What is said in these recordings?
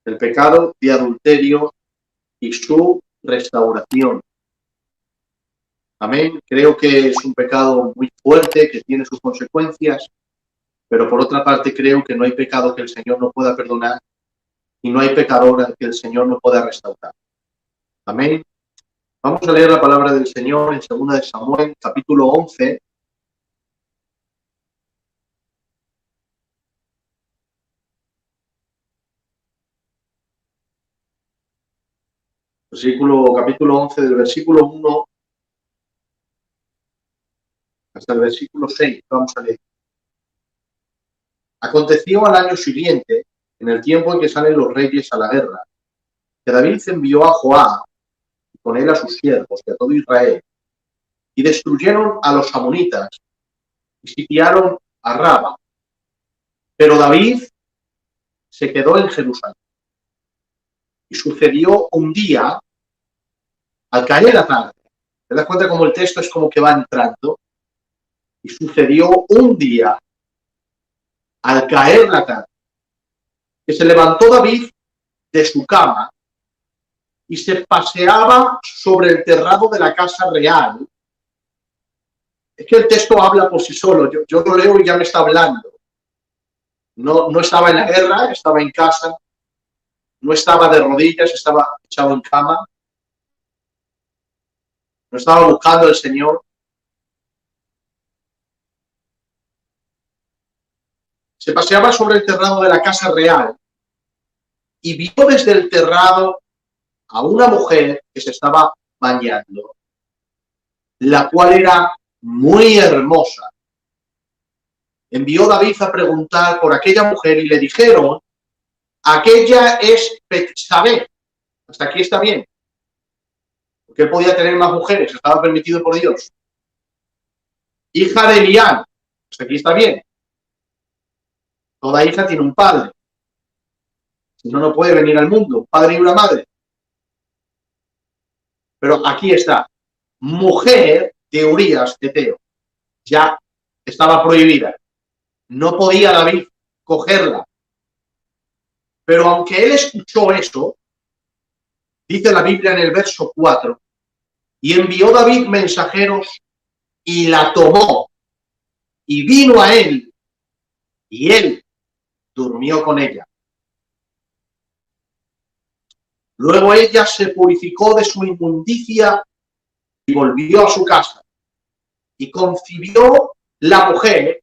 el pecado de adulterio y su restauración. Amén. Creo que es un pecado muy fuerte, que tiene sus consecuencias, pero por otra parte creo que no hay pecado que el Señor no pueda perdonar y no hay pecador al que el Señor no pueda restaurar. Amén. Vamos a leer la palabra del Señor en 2 de Samuel, capítulo 11. Capítulo 11, del versículo 1 hasta el versículo 6. Vamos a leer. Aconteció al año siguiente, en el tiempo en que salen los reyes a la guerra, que David envió a Joab y con él a sus siervos y a todo Israel, y destruyeron a los amonitas y sitiaron a Raba. Pero David se quedó en Jerusalén. Y sucedió un día, al caer la tarde, ¿te das cuenta cómo el texto es como que va entrando? Y sucedió un día, al caer la tarde, que se levantó David de su cama y se paseaba sobre el terrado de la casa real. Es que el texto habla por sí solo, yo lo leo y ya me está hablando. No estaba en la guerra, estaba en casa, no estaba de rodillas, estaba echado en cama, no estaba buscando al Señor. Se paseaba sobre el terrado de la casa real y vio desde el terrado a una mujer que se estaba bañando, la cual era muy hermosa. Envió David a preguntar por aquella mujer y le dijeron: aquella es Betsabé. Hasta aquí está bien. Porque él podía tener más mujeres, estaba permitido por Dios. Hija de Elián. Hasta aquí está bien. Toda hija tiene un padre. Si no, no puede venir al mundo. Un padre y una madre. Pero aquí está. Mujer de Urías Eteo. Ya estaba prohibida. No podía David cogerla. Pero aunque él escuchó eso, dice la Biblia en el verso 4, y envió David mensajeros y la tomó y vino a él y él durmió con ella. Luego ella se purificó de su inmundicia y volvió a su casa. Y concibió la mujer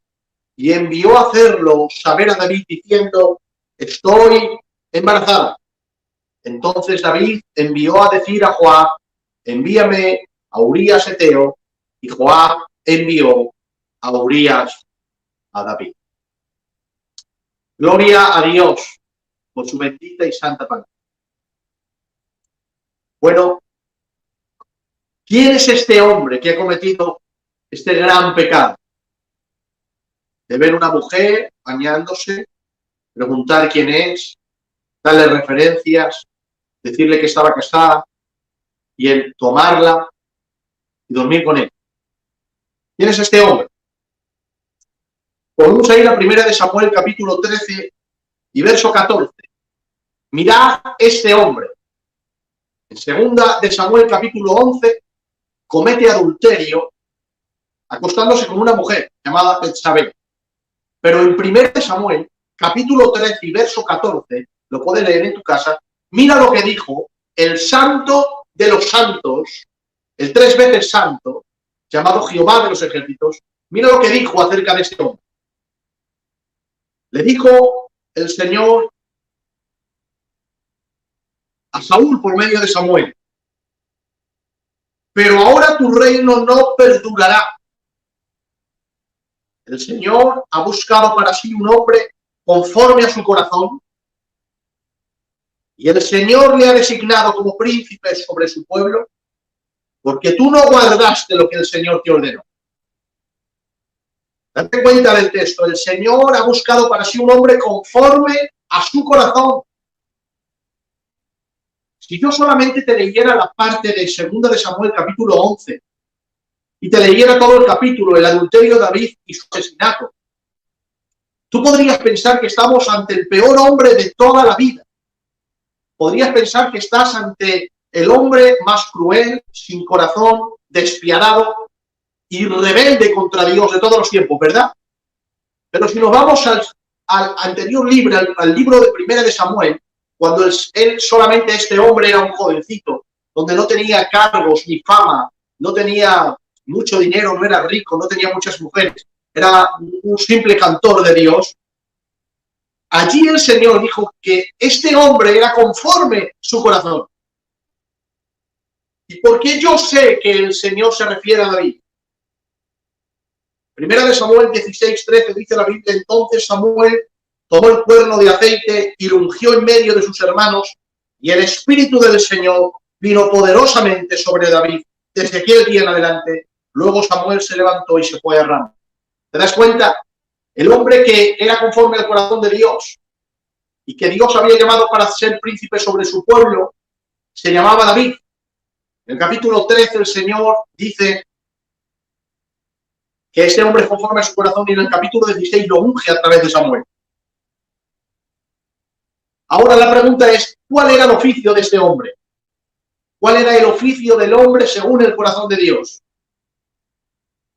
y envió a hacerlo saber a David diciendo: estoy embarazada. Entonces David envió a decir a Joab: envíame a Urías Eteo, y Joab envió a Urías a David. Gloria a Dios por su bendita y santa palabra. Bueno, ¿quién es este hombre que ha cometido este gran pecado? De ver una mujer bañándose, preguntar quién es, darle referencias, decirle que estaba casada y él tomarla y dormir con él. ¿Quién es este hombre? Podemos ir a 1 de Samuel capítulo 13 y verso 14. Mirad este hombre. En 2 de Samuel capítulo 11 comete adulterio acostándose con una mujer llamada Betsabé. Pero en 1 de Samuel capítulo 13 y verso 14, lo puedes leer en tu casa, mira lo que dijo el santo de los santos, el 3 veces santo, llamado Jehová de los ejércitos. Mira lo que dijo acerca de este hombre. Le dijo el Señor a Saúl por medio de Samuel: pero ahora tu reino no perdurará. El Señor ha buscado para sí un hombre conforme a su corazón, y el Señor le ha designado como príncipe sobre su pueblo, porque tú no guardaste lo que el Señor te ordenó. Date cuenta del texto. El Señor ha buscado para sí un hombre conforme a su corazón. Si yo solamente te leyera la parte de 2 de Samuel capítulo 11 y te leyera todo el capítulo, el adulterio de David y su asesinato, tú podrías pensar que estamos ante el peor hombre de toda la vida. podrías pensar que estás ante el hombre más cruel, sin corazón, despiadado y rebelde contra Dios de todos los tiempos, ¿verdad? Pero si nos vamos al anterior libro, al libro de Primera de Samuel, cuando él solamente este hombre era un jovencito, donde no tenía cargos ni fama, no tenía mucho dinero, no era rico, no tenía muchas mujeres, era un simple cantor de Dios. Allí el Señor dijo que este hombre era conforme su corazón. ¿Y por qué yo sé que el Señor se refiere a David? Primera de Samuel 16:13 dice la Biblia: entonces Samuel tomó el cuerno de aceite y lo ungió en medio de sus hermanos, y el Espíritu del Señor vino poderosamente sobre David desde aquel día en adelante. Luego Samuel se levantó y se fue a Ramá. ¿Te das cuenta? El hombre que era conforme al corazón de Dios y que Dios había llamado para ser príncipe sobre su pueblo, se llamaba David. En el capítulo 13 el Señor dice que este hombre es conforme a su corazón, y en el capítulo 16 lo unge a través de Samuel. Ahora la pregunta es, ¿cuál era el oficio de este hombre? ¿Cuál era el oficio del hombre según el corazón de Dios?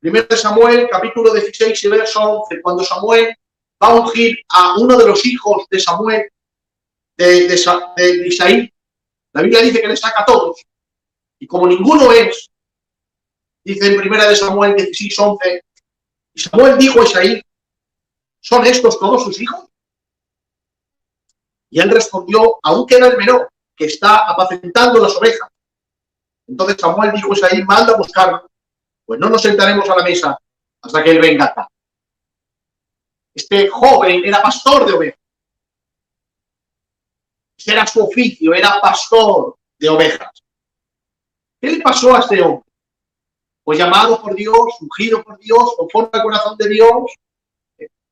Primero de Samuel, capítulo 16 y verso 11, cuando Samuel va a ungir a uno de los hijos de Samuel, de Isaí, la Biblia dice que le saca a todos, y como ninguno es, dice en Primera de Samuel 16:11, y Samuel dijo a Isaí: ¿son estos todos sus hijos? Y él respondió: aún queda el menor, que está apacentando las ovejas. Entonces Samuel dijo a Isaí: manda a buscarlo, pues no nos sentaremos a la mesa hasta que él venga acá. Este joven era pastor de ovejas. Ese era su oficio, era pastor de ovejas. ¿Qué le pasó a este hombre? Pues llamado por Dios, ungido por Dios, conforme al corazón de Dios,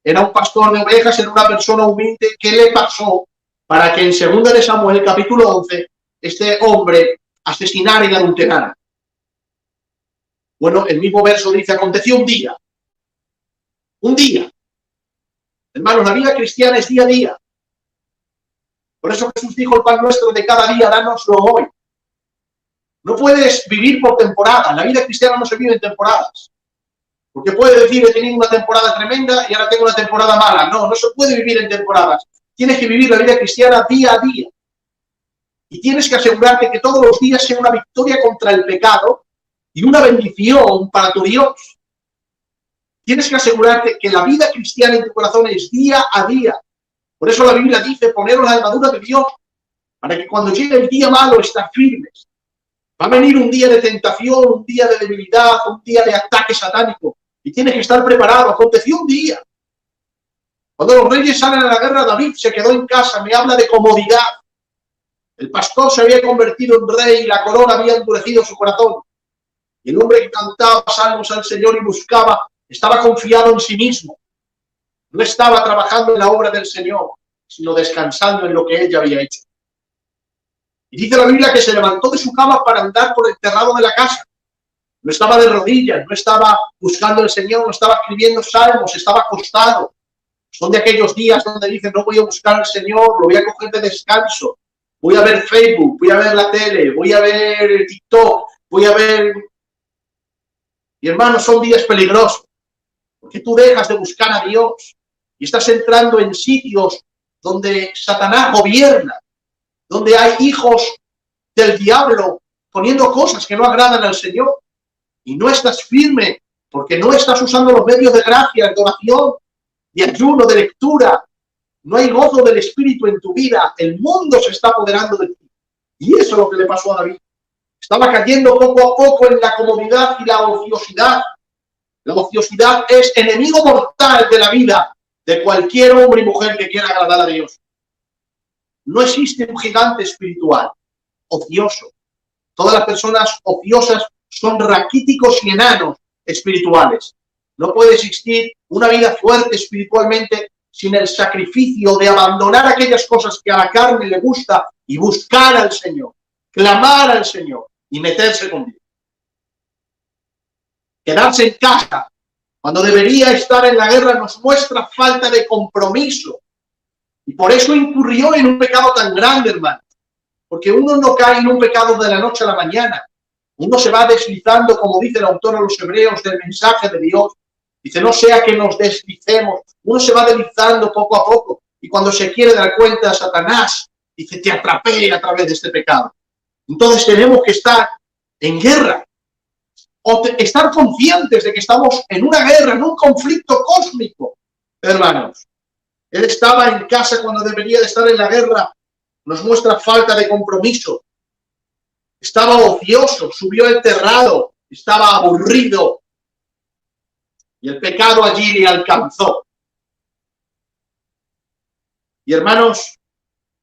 era un pastor de ovejas, era una persona humilde. ¿Qué le pasó para que en 2 de Samuel, capítulo 11, este hombre asesinara y adulterara? Bueno, el mismo verso dice: aconteció un día. Un día. Hermanos, la vida cristiana es día a día. Por eso Jesús dijo: el pan nuestro de cada día, dánoslo hoy. No puedes vivir por temporadas. La vida cristiana no se vive en temporadas. Porque puede decir: he tenido una temporada tremenda y ahora tengo una temporada mala. No, no se puede vivir en temporadas. Tienes que vivir la vida cristiana día a día. Y tienes que asegurarte que todos los días sea una victoria contra el pecado y una bendición para tu Dios. Tienes que asegurarte que la vida cristiana en tu corazón es día a día. Por eso la Biblia dice: poneros la armadura de Dios, para que cuando llegue el día malo estar firmes. Va a venir un día de tentación, un día de debilidad, un día de ataque satánico, y tienes que estar preparado. Aconteció un día. Cuando los reyes salen a la guerra, David se quedó en casa. Me habla de comodidad. El pastor se había convertido en rey y la corona había endurecido su corazón. Y el hombre que cantaba salmos al Señor y buscaba, estaba confiado en sí mismo. No estaba trabajando en la obra del Señor, sino descansando en lo que él ya había hecho. Y dice la Biblia que se levantó de su cama para andar por el terrado de la casa. No estaba de rodillas, no estaba buscando al Señor, no estaba escribiendo salmos, estaba acostado. Son de aquellos días donde dicen: no voy a buscar al Señor, lo voy a coger de descanso. Voy a ver Facebook, voy a ver la tele, voy a ver TikTok, voy a ver... Y hermanos, son días peligrosos, porque tú dejas de buscar a Dios y estás entrando en sitios donde Satanás gobierna, donde hay hijos del diablo poniendo cosas que no agradan al Señor, y no estás firme porque no estás usando los medios de gracia, de oración, de ayuno, de lectura. No hay gozo del Espíritu en tu vida. El mundo se está apoderando de ti. Y eso es lo que le pasó a David. Estaba cayendo poco a poco en la comodidad y la ociosidad. La ociosidad es enemigo mortal de la vida de cualquier hombre y mujer que quiera agradar a Dios. No existe un gigante espiritual ocioso. Todas las personas ociosas son raquíticos y enanos espirituales. No puede existir una vida fuerte espiritualmente sin el sacrificio de abandonar aquellas cosas que a la carne le gusta y buscar al Señor, clamar al Señor y meterse con Dios. Quedarse en casa cuando debería estar en la guerra nos muestra falta de compromiso. Y por eso incurrió en un pecado tan grande, hermano. porque uno no cae en un pecado de la noche a la mañana. Uno se va deslizando, como dice el autor a los hebreos del mensaje de Dios. Dice, no sea que nos deslicemos. Uno se va deslizando poco a poco. Y cuando se quiere dar cuenta, Satanás dice, te atrapé a través de este pecado. Entonces tenemos que estar en guerra. O estar conscientes de que estamos en una guerra, en un conflicto cósmico, hermanos. Él estaba en casa cuando debería de estar en la guerra. Nos muestra falta de compromiso. Estaba ocioso, subió el terrado, estaba aburrido. Y el pecado allí le alcanzó. Y hermanos,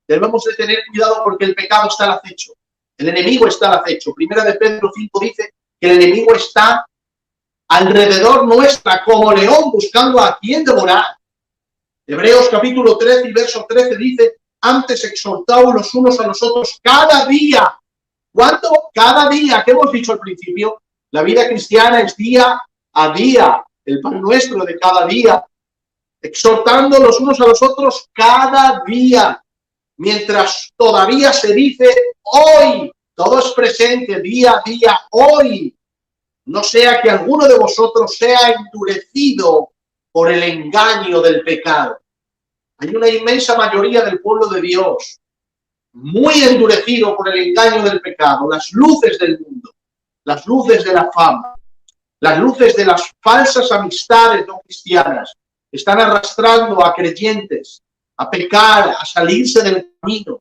debemos de tener cuidado porque el pecado está al acecho. El enemigo está al acecho. Primera de Pedro 5 dice que el enemigo está alrededor nuestra como león buscando a quien devorar. Hebreos capítulo 13 y verso 13 dice, antes exhortaos los unos a los otros cada día. ¿Cuánto? Cada día. ¿Qué hemos dicho al principio? La vida cristiana es día a día. El pan nuestro de cada día. Exhortando los unos a los otros cada día. Mientras todavía se dice hoy. Todo es presente, día a día, hoy. No sea que alguno de vosotros sea endurecido por el engaño del pecado. Hay una inmensa mayoría del pueblo de Dios muy endurecido por el engaño del pecado, las luces del mundo, las luces de la fama, las luces de las falsas amistades no cristianas, están arrastrando a creyentes a pecar, a salirse del camino,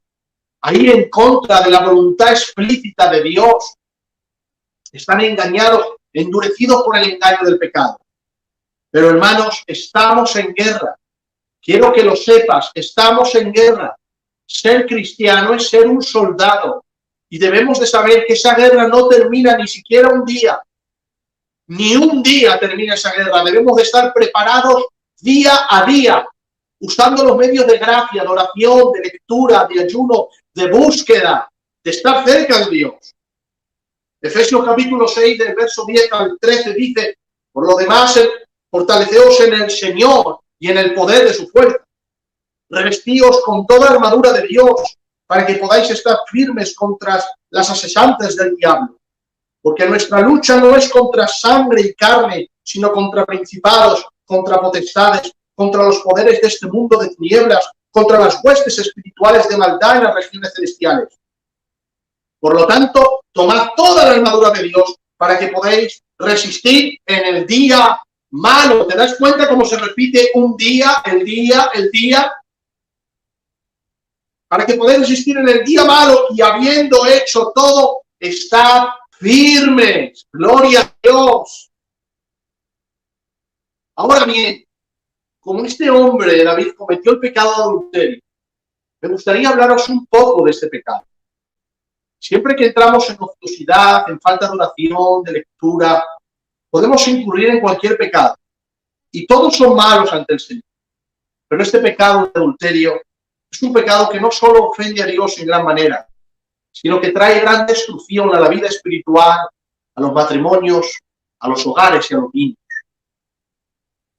a ir en contra de la voluntad explícita de Dios. Están engañados, endurecidos por el engaño del pecado. Pero hermanos, estamos en guerra. Quiero que lo sepas, estamos en guerra. Ser cristiano es ser un soldado. Y debemos de saber que esa guerra no termina ni siquiera un día. Ni un día termina esa guerra. Debemos de estar preparados día a día, usando los medios de gracia, de oración, de lectura, de ayuno, de búsqueda, de estar cerca de Dios. Efesios capítulo 6, del verso 10 al 13 dice, por lo demás, fortaleceos en el Señor y en el poder de su fuerza. Revestíos con toda armadura de Dios, para que podáis estar firmes contra las asesantes del diablo. Porque nuestra lucha no es contra sangre y carne, sino contra principados, contra potestades, contra los poderes de este mundo de tinieblas, contra las huestes espirituales de maldad en las regiones celestiales. Por lo tanto, tomad toda la armadura de Dios para que podáis resistir en el día malo. ¿Te das cuenta cómo se repite un día, el día, el día? Para que podáis resistir en el día malo y habiendo hecho todo, estad firmes. Gloria a Dios. Ahora bien, como este hombre, David, cometió el pecado de adulterio, me gustaría hablaros un poco de este pecado. Siempre que entramos en ociosidad, en falta de oración, de lectura, podemos incurrir en cualquier pecado. Y todos son malos ante el Señor. Pero este pecado de adulterio es un pecado que no solo ofende a Dios en gran manera, sino que trae gran destrucción a la vida espiritual, a los matrimonios, a los hogares y a los niños.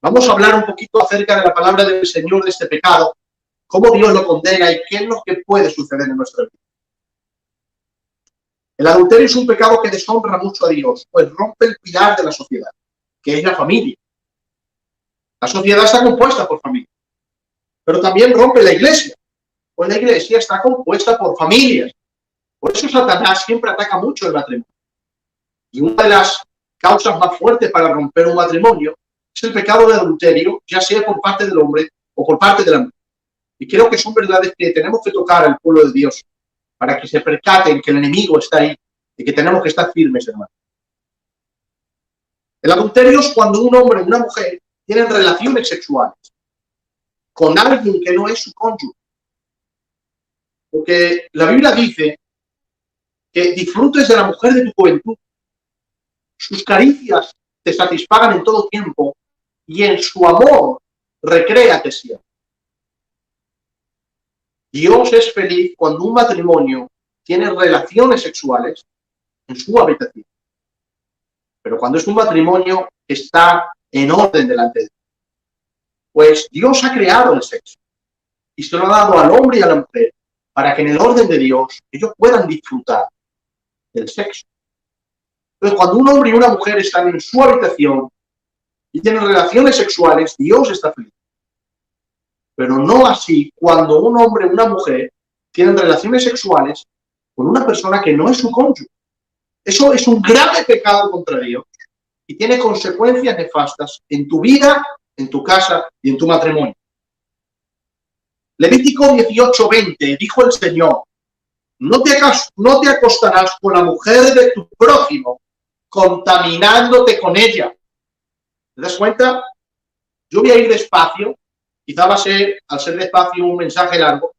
Vamos a hablar un poquito acerca de la palabra del Señor de este pecado, cómo Dios lo condena y qué es lo que puede suceder en nuestra vida. El adulterio es un pecado que deshonra mucho a Dios, pues rompe el pilar de la sociedad, que es la familia. La sociedad está compuesta por familia, pero también rompe la iglesia, pues la iglesia está compuesta por familias. Por eso Satanás siempre ataca mucho el matrimonio. Y una de las causas más fuertes para romper un matrimonio es el pecado de adulterio, ya sea por parte del hombre o por parte de la mujer. Y creo que son verdades que tenemos que tocar al pueblo de Dios para que se percaten que el enemigo está ahí y que tenemos que estar firmes, hermanos. El adulterio es cuando un hombre y una mujer tienen relaciones sexuales con alguien que no es su cónyuge. Porque la Biblia dice que disfrutes de la mujer de tu juventud. Sus caricias te satisfagan en todo tiempo y en su amor recréate siempre. Dios es feliz cuando un matrimonio tiene relaciones sexuales en su habitación. Pero cuando es un matrimonio que está en orden delante de Dios. Pues Dios ha creado el sexo y se lo ha dado al hombre y a la mujer para que en el orden de Dios ellos puedan disfrutar del sexo. Entonces, cuando un hombre y una mujer están en su habitación y tienen relaciones sexuales, Dios está feliz. Pero no así cuando un hombre y una mujer tienen relaciones sexuales con una persona que no es su cónyuge. Eso es un grave pecado contra Dios y tiene consecuencias nefastas en tu vida, en tu casa y en tu matrimonio. Levítico 18:20 dijo el Señor: no te acostarás con la mujer de tu prójimo, contaminándote con ella. ¿Te das cuenta? Yo voy a ir despacio, quizá va a ser, al ser despacio, un mensaje largo,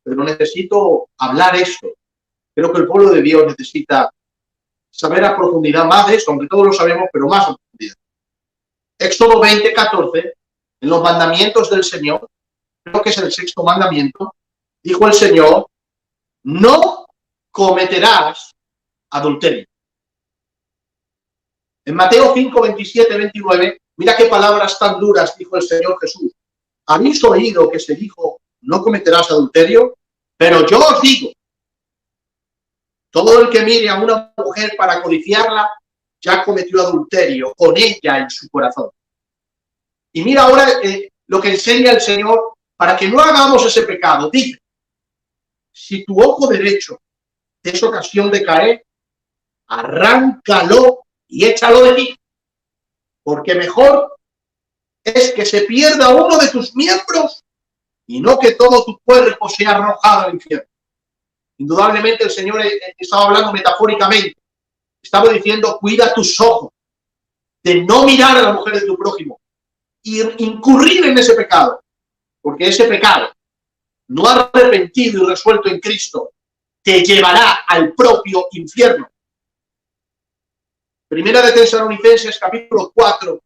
pero necesito hablar esto. Creo que el pueblo de Dios necesita saber a profundidad más de esto, aunque todos lo sabemos, pero más a profundidad. Éxodo 20:14, en los mandamientos del Señor, creo que es el 6º mandamiento, dijo el Señor: no cometerás adulterio. En Mateo 5:27-29, mira qué palabras tan duras dijo el Señor Jesús. ¿Habéis oído que se dijo, no cometerás adulterio? Pero yo os digo, todo el que mire a una mujer para codiciarla, ya cometió adulterio con ella en su corazón. Y mira ahora lo que enseña el Señor para que no hagamos ese pecado. Dice: si tu ojo derecho te es ocasión de caer, arráncalo y échalo de ti, porque mejor es que se pierda uno de tus miembros y no que todo tu cuerpo sea arrojado al infierno. Indudablemente el Señor estaba hablando metafóricamente. Estaba diciendo: cuida tus ojos de no mirar a la mujer de tu prójimo y incurrir en ese pecado, porque ese pecado no arrepentido y resuelto en Cristo te llevará al propio infierno. Primera de Tesalonicenses capítulo 4,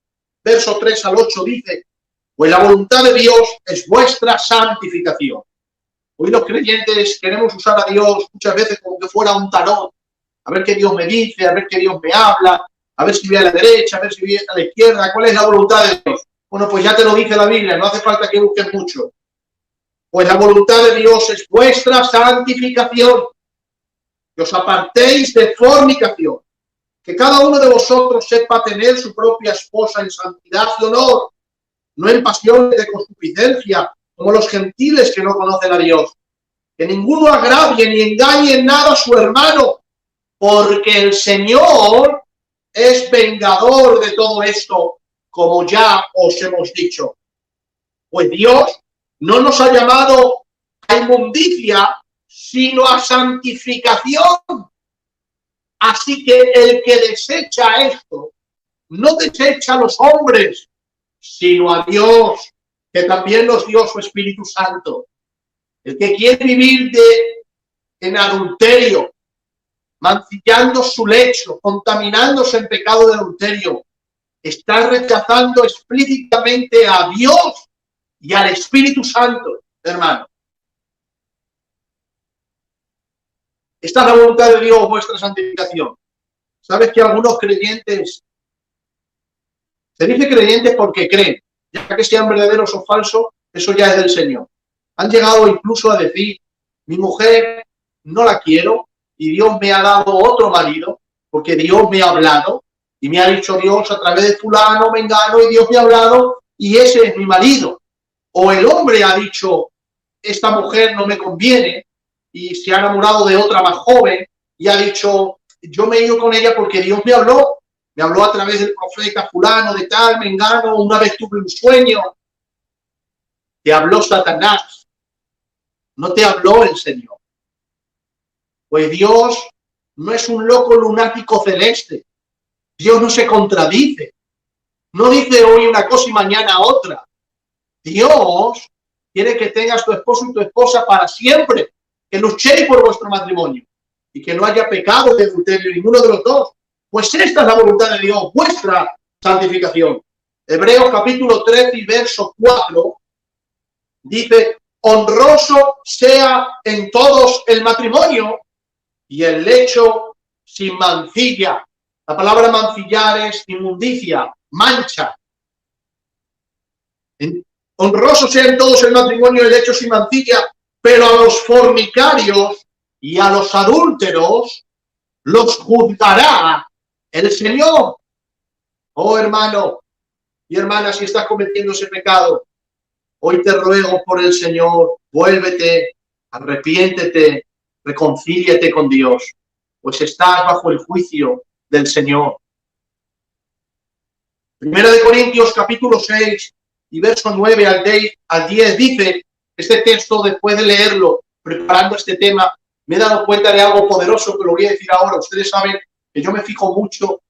verso 3 al 8 dice: pues la voluntad de Dios es vuestra santificación. Hoy los creyentes queremos usar a Dios muchas veces como que fuera un tarot, a ver qué Dios me dice, a ver qué Dios me habla, a ver si voy a la derecha, a ver si voy a la izquierda. ¿Cuál es la voluntad de Dios? Bueno, pues ya te lo dice la Biblia, no hace falta que busques mucho. Pues la voluntad de Dios es vuestra santificación, que os apartéis de fornicación, que cada uno de vosotros sepa tener su propia esposa en santidad y honor, no en pasiones de concupiscencia, como los gentiles que no conocen a Dios. Que ninguno agravie ni engañe en nada a su hermano, porque el Señor es vengador de todo esto, como ya os hemos dicho. Pues Dios no nos ha llamado a inmundicia, sino a santificación. Así que el que desecha esto, no desecha a los hombres, sino a Dios, que también nos dio su Espíritu Santo. El que quiere vivir en adulterio, mancillando su lecho, contaminándose en pecado de adulterio, está rechazando explícitamente a Dios y al Espíritu Santo, hermano. Esta es la voluntad de Dios, vuestra santificación. ¿Sabes que algunos creyentes, se dice creyentes porque creen, ya que sean verdaderos o falsos, eso ya es del Señor? Han llegado incluso a decir: mi mujer no la quiero y Dios me ha dado otro marido, porque Dios me ha hablado y me ha dicho Dios a través de fulano, mengano, y Dios me ha hablado y ese es mi marido. O el hombre ha dicho: esta mujer no me conviene, y se ha enamorado de otra más joven y ha dicho: yo me he ido con ella porque Dios me habló a través del profeta fulano, de tal, mengano, una vez tuve un sueño. Te habló Satanás, no te habló el Señor. Pues Dios no es un loco lunático celeste. Dios no se contradice. No dice hoy una cosa y mañana otra. Dios quiere que tengas tu esposo y tu esposa para siempre, que luchéis por vuestro matrimonio y que no haya pecado de adulterio ninguno de los dos. Pues esta es la voluntad de Dios, vuestra santificación. Hebreos capítulo 13 y verso 4 dice: honroso sea en todos el matrimonio y el lecho sin mancilla. La palabra mancillar es inmundicia, mancha. Honroso sea en todos el matrimonio y el lecho sin mancilla, pero a los fornicarios y a los adúlteros los juzgará el Señor. Oh, hermano y hermana, si estás cometiendo ese pecado, hoy te ruego por el Señor, vuélvete, arrepiéntete, reconcíliate con Dios, pues estás bajo el juicio del Señor. Primera de Corintios capítulo 6 y verso 9 al 10 dice, este texto, después de leerlo, preparando este tema, me he dado cuenta de algo poderoso que lo voy a decir ahora. Ustedes saben que yo me fijo mucho,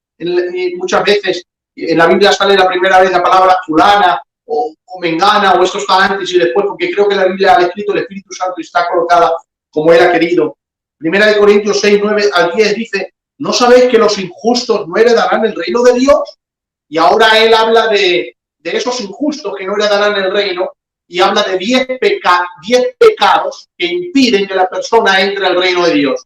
muchas veces en la Biblia sale la primera vez la palabra fulana o mengana, o esto está antes y después, porque creo que la Biblia ha escrito el Espíritu Santo y está colocada como él ha querido. Primera de Corintios 6, 9 al 10 dice, ¿no sabéis que los injustos no heredarán el reino de Dios? Y ahora él habla de esos injustos que no heredarán el reino, y habla de 10 pecados que impiden que la persona entre al reino de Dios.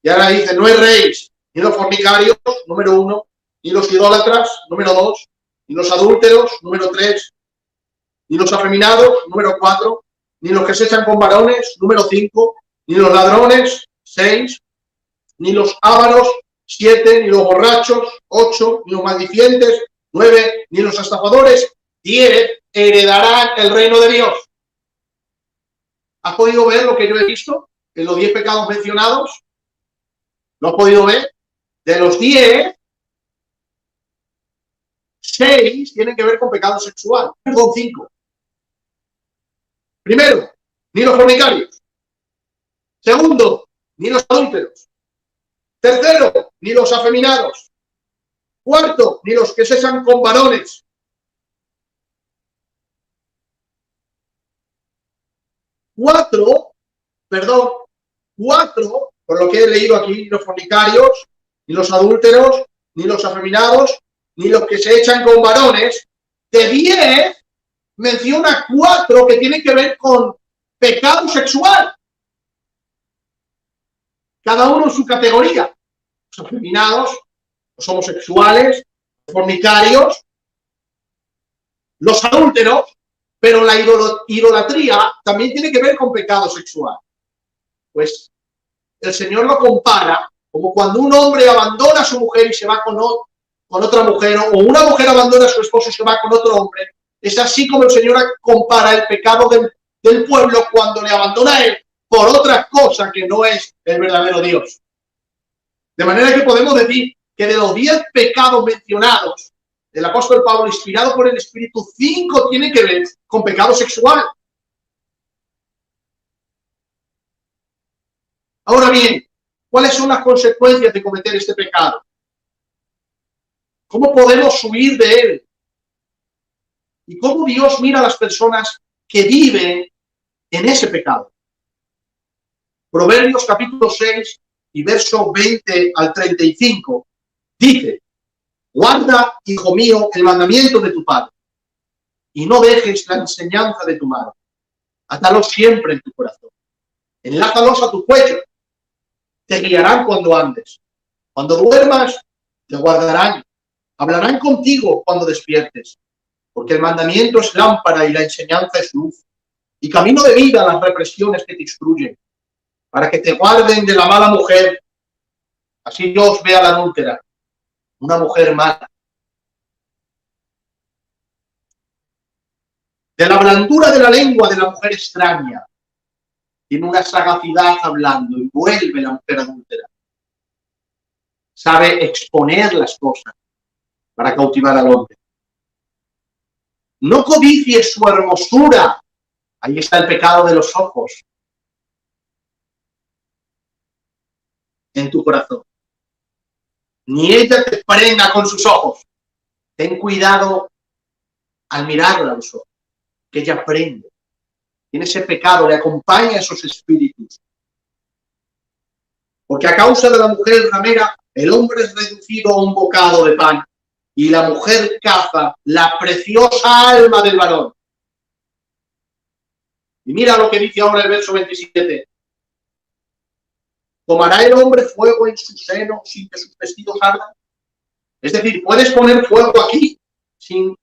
Y ahora dice, no erréis, ni los fornicarios, número 1, ni los idólatras, número 2, ni los adúlteros, número 3, ni los afeminados, número 4, ni los que se echan con varones, número 5, ni los ladrones, 6, ni los ávaros, 7, ni los borrachos, 8, ni los maldicientes, 9, ni los estafadores, 10, heredarán el reino de Dios. ¿Has podido ver lo que yo he visto en los 10 pecados mencionados? ¿Lo has podido ver? De los 10, 6 tienen que ver con pecado sexual. Perdón, 5. Primero, ni los fornicarios. Segundo, ni los adúlteros. Tercero, ni los afeminados. Cuarto, ni los que se echan con varones. Cuatro, por lo que he leído aquí, ni los fornicarios, ni los adúlteros, ni los afeminados, ni los que se echan con varones. De 10, menciona 4 que tienen que ver con pecado sexual. Cada uno en su categoría. Los afeminados, los homosexuales, los fornicarios, los adúlteros, pero la idolatría también tiene que ver con pecado sexual. Pues el Señor lo compara como cuando un hombre abandona a su mujer y se va con otra mujer, o una mujer abandona a su esposo y se va con otro hombre. Es así como el Señor compara el pecado del pueblo cuando le abandona a él por otra cosa que no es el verdadero Dios. De manera que podemos decir que de los 10 pecados mencionados del apóstol Pablo, inspirado por el Espíritu, 5 tienen que ver con pecado sexual. Ahora bien, ¿cuáles son las consecuencias de cometer este pecado? ¿Cómo podemos huir de él? ¿Y cómo Dios mira a las personas que viven en ese pecado? Proverbios capítulo 6 y verso 20 al 35 dice, guarda, hijo mío, el mandamiento de tu padre y no dejes la enseñanza de tu madre. Átalos siempre en tu corazón. Enlázalos a tu cuello. Te guiarán cuando andes. Cuando duermas, te guardarán. Hablarán contigo cuando despiertes. Porque el mandamiento es lámpara y la enseñanza es luz. Y camino de vida a las represiones que te instruyen. Para que te guarden de la mala mujer. Así Dios ve a la adúltera. Una mujer mala. De la blandura de la lengua de la mujer extraña. Tiene una sagacidad hablando y vuelve la mujer adúltera. Sabe exponer las cosas para cautivar al hombre. No codicies su hermosura. Ahí está el pecado de los ojos. En tu corazón. Ni ella te prenda con sus ojos. Ten cuidado al mirarla a los ojos. Que ella prende. En ese pecado le acompaña a esos espíritus. Porque a causa de la mujer ramera, el hombre es reducido a un bocado de pan y la mujer caza la preciosa alma del varón. Y mira lo que dice ahora el verso 27. ¿Tomará el hombre fuego en su seno sin que sus vestidos ardan? Es decir, ¿puedes poner fuego aquí sin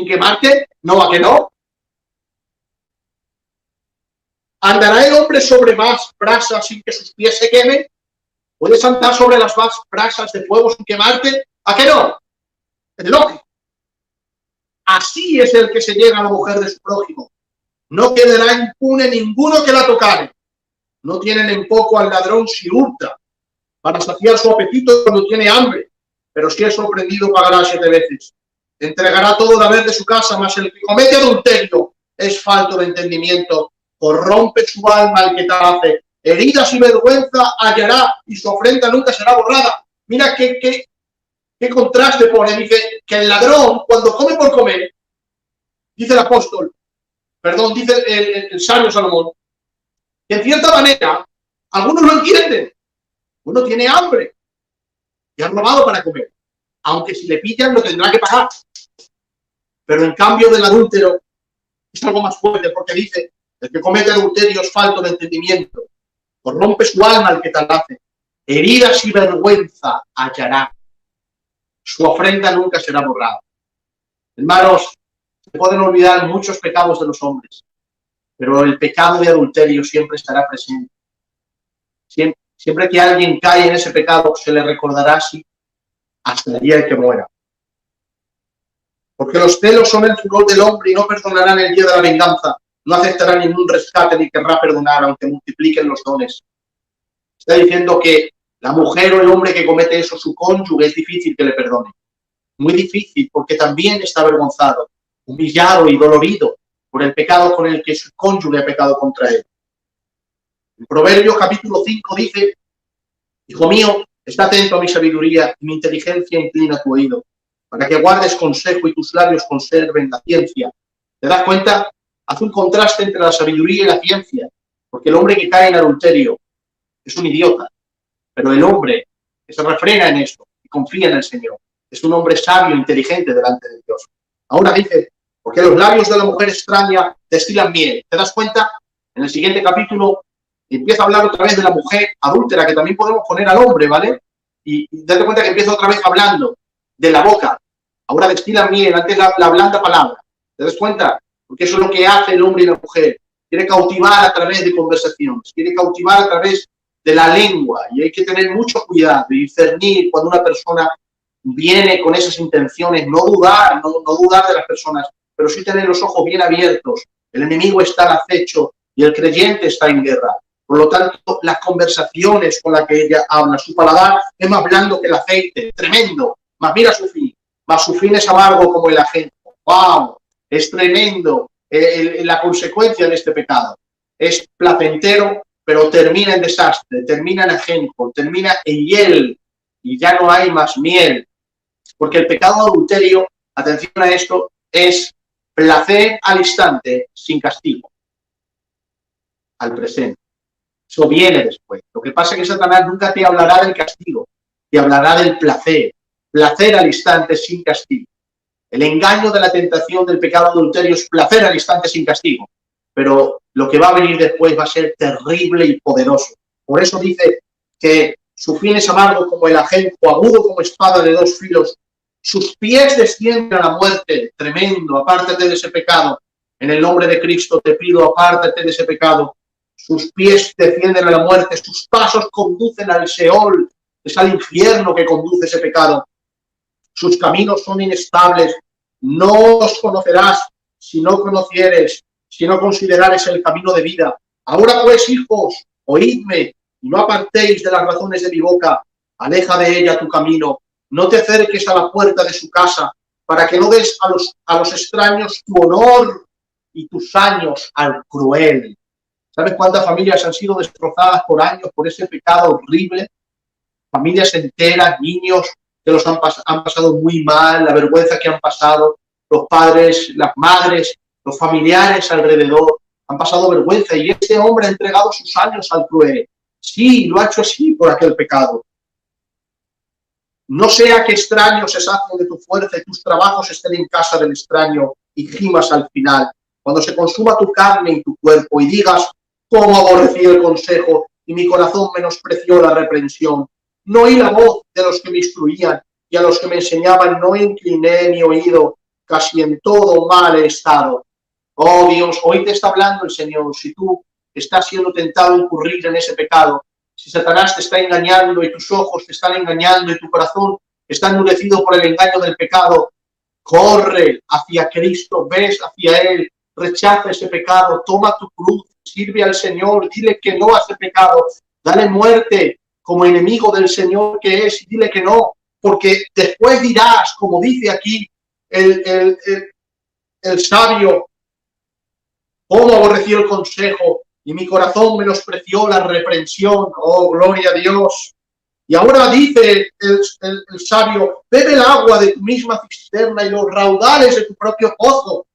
quemarte? No, ¿a que no? ¿Andará el hombre sobre más brasas sin que sus pies se quemen? ¿Puedes andar sobre las más brasas de fuego sin quemarte? ¿A qué no? Es lógico. Así es el que se llega a la mujer de su prójimo. No quedará impune ninguno que la tocare. No tienen en poco al ladrón si hurta, para saciar su apetito cuando tiene hambre, pero si es sorprendido pagará 7 veces. Entregará todo el haber de su casa, mas el que comete adulterio es falto de entendimiento, corrompe su alma el que tal hace, heridas y vergüenza hallará y su ofrenda nunca será borrada. Mira qué contraste pone, dice que el ladrón cuando come por comer, dice el apóstol, perdón, dice el sabio Salomón, que en cierta manera algunos lo entienden. Uno tiene hambre y ha robado para comer. Aunque si le pillan lo tendrá que pagar. Pero en cambio del adúltero es algo más fuerte porque dice, el que comete adulterio es falto de entendimiento. Corrompe su alma el que tal hace. Heridas y vergüenza hallará. Su ofrenda nunca será borrada. Hermanos, se pueden olvidar muchos pecados de los hombres, pero el pecado de adulterio siempre estará presente. Siempre que alguien cae en ese pecado, se le recordará así hasta el día en que muera. Porque los celos son el furor del hombre y no perdonarán el día de la venganza. No aceptará ningún rescate ni querrá perdonar, aunque multipliquen los dones. Está diciendo que la mujer o el hombre que comete eso, su cónyuge, es difícil que le perdone. Muy difícil, porque también está avergonzado, humillado y dolorido por el pecado con el que su cónyuge ha pecado contra él. En Proverbios capítulo 5 dice, hijo mío, está atento a mi sabiduría y mi inteligencia inclina tu oído, para que guardes consejo y tus labios conserven la ciencia. ¿Te das cuenta? Hace un contraste entre la sabiduría y la ciencia, porque el hombre que cae en adulterio es un idiota, pero el hombre que se refrena en eso y confía en el Señor es un hombre sabio, inteligente delante de Dios. Ahora dice, porque los labios de la mujer extraña destilan miel. ¿Te das cuenta? En el siguiente capítulo empieza a hablar otra vez de la mujer adúltera, que también podemos poner al hombre, ¿vale? Y date cuenta que empieza otra vez hablando de la boca. Ahora destila miel, antes la blanda palabra. ¿Te das cuenta? Porque eso es lo que hace el hombre y la mujer. Quiere cautivar a través de conversaciones, quiere cautivar a través de la lengua. Y hay que tener mucho cuidado y discernir cuando una persona viene con esas intenciones, no dudar de las personas, pero sí tener los ojos bien abiertos. El enemigo está al acecho y el creyente está en guerra. Por lo tanto, las conversaciones con las que ella habla, su paladar es más blando que el aceite, tremendo. Mas mira su fin es amargo como el ajenjo. ¡Wow! Es tremendo la consecuencia de este pecado. Es placentero, pero termina en desastre, termina en ajenjo, termina en hiel y ya no hay más miel. Porque el pecado adulterio, atención a esto, es placer al instante sin castigo, al presente. Eso viene después. Lo que pasa es que Satanás nunca te hablará del castigo, te hablará del placer. Placer al instante sin castigo. El engaño de la tentación del pecado adulterio es placer al instante sin castigo. Pero lo que va a venir después va a ser terrible y poderoso. Por eso dice que su fin es amargo como el ajenjo, agudo como espada de 2 filos. Sus pies descienden a la muerte. Tremendo. Apártate de ese pecado. En el nombre de Cristo te pido, apártate de ese pecado. Sus pies descienden a la muerte. Sus pasos conducen al Seol. Es al infierno que conduce ese pecado. Sus caminos son inestables. No los conocerás si no conocieres, si no considerares el camino de vida. Ahora pues, hijos, oídme y no apartéis de las razones de mi boca. Aleja de ella tu camino. No te acerques a la puerta de su casa, para que no des a los extraños tu honor y tus años al cruel. ¿Sabes cuántas familias han sido destrozadas por años por ese pecado horrible? Familias enteras, niños que los han pasado muy mal, la vergüenza que han pasado, los padres, las madres, los familiares alrededor, han pasado vergüenza y este hombre ha entregado sus años al cruel. Sí, lo ha hecho así por aquel pecado. No sea que extraños se sacien de tu fuerza y tus trabajos estén en casa del extraño y gimas al final, cuando se consuma tu carne y tu cuerpo y digas, cómo aborrecí el consejo y mi corazón menospreció la reprensión. No oí la voz de los que me instruían y a los que me enseñaban no incliné mi oído, casi en todo mal he estado. Oh Dios, hoy te está hablando el Señor. Si tú estás siendo tentado a incurrir en ese pecado, si Satanás te está engañando y tus ojos te están engañando y tu corazón está endurecido por el engaño del pecado, corre hacia Cristo, ves hacia Él, rechaza ese pecado, toma tu cruz, sirve al Señor, dile que no a ese pecado, dale muerte como enemigo del Señor que es y dile que no, porque después dirás, como dice aquí el sabio, cómo aborrecí el consejo y mi corazón menospreció la reprensión. Oh, gloria a Dios. Y ahora dice el sabio, bebe el agua de tu misma cisterna y los raudales de tu propio pozo.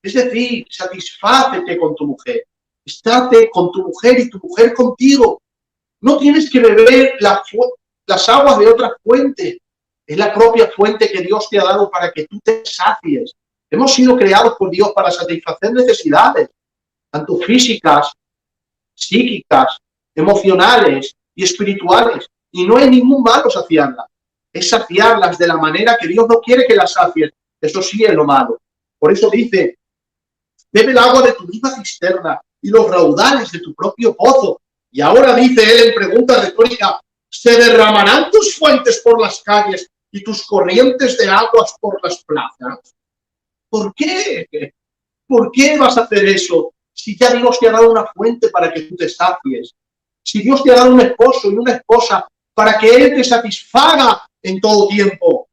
Es decir, satisfácete con tu mujer. Estate con tu mujer y tu mujer contigo. No tienes que beber las aguas de otra fuente. Es la propia fuente que Dios te ha dado para que tú te sacies. Hemos sido creados por Dios para satisfacer necesidades, tanto físicas, psíquicas, emocionales y espirituales. Y no hay ningún malo saciarlas. Es saciarlas de la manera que Dios no quiere que las sacies. Eso sí es lo malo. Por eso dice, bebe el agua de tu misma cisterna y los raudales de tu propio pozo. Y ahora dice él en pregunta retórica, ¿se derramarán tus fuentes por las calles y tus corrientes de aguas por las plazas? ¿Por qué? ¿Por qué vas a hacer eso? Si ya Dios te ha dado una fuente para que tú te sacies. Si Dios te ha dado un esposo y una esposa para que Él te satisfaga en todo tiempo.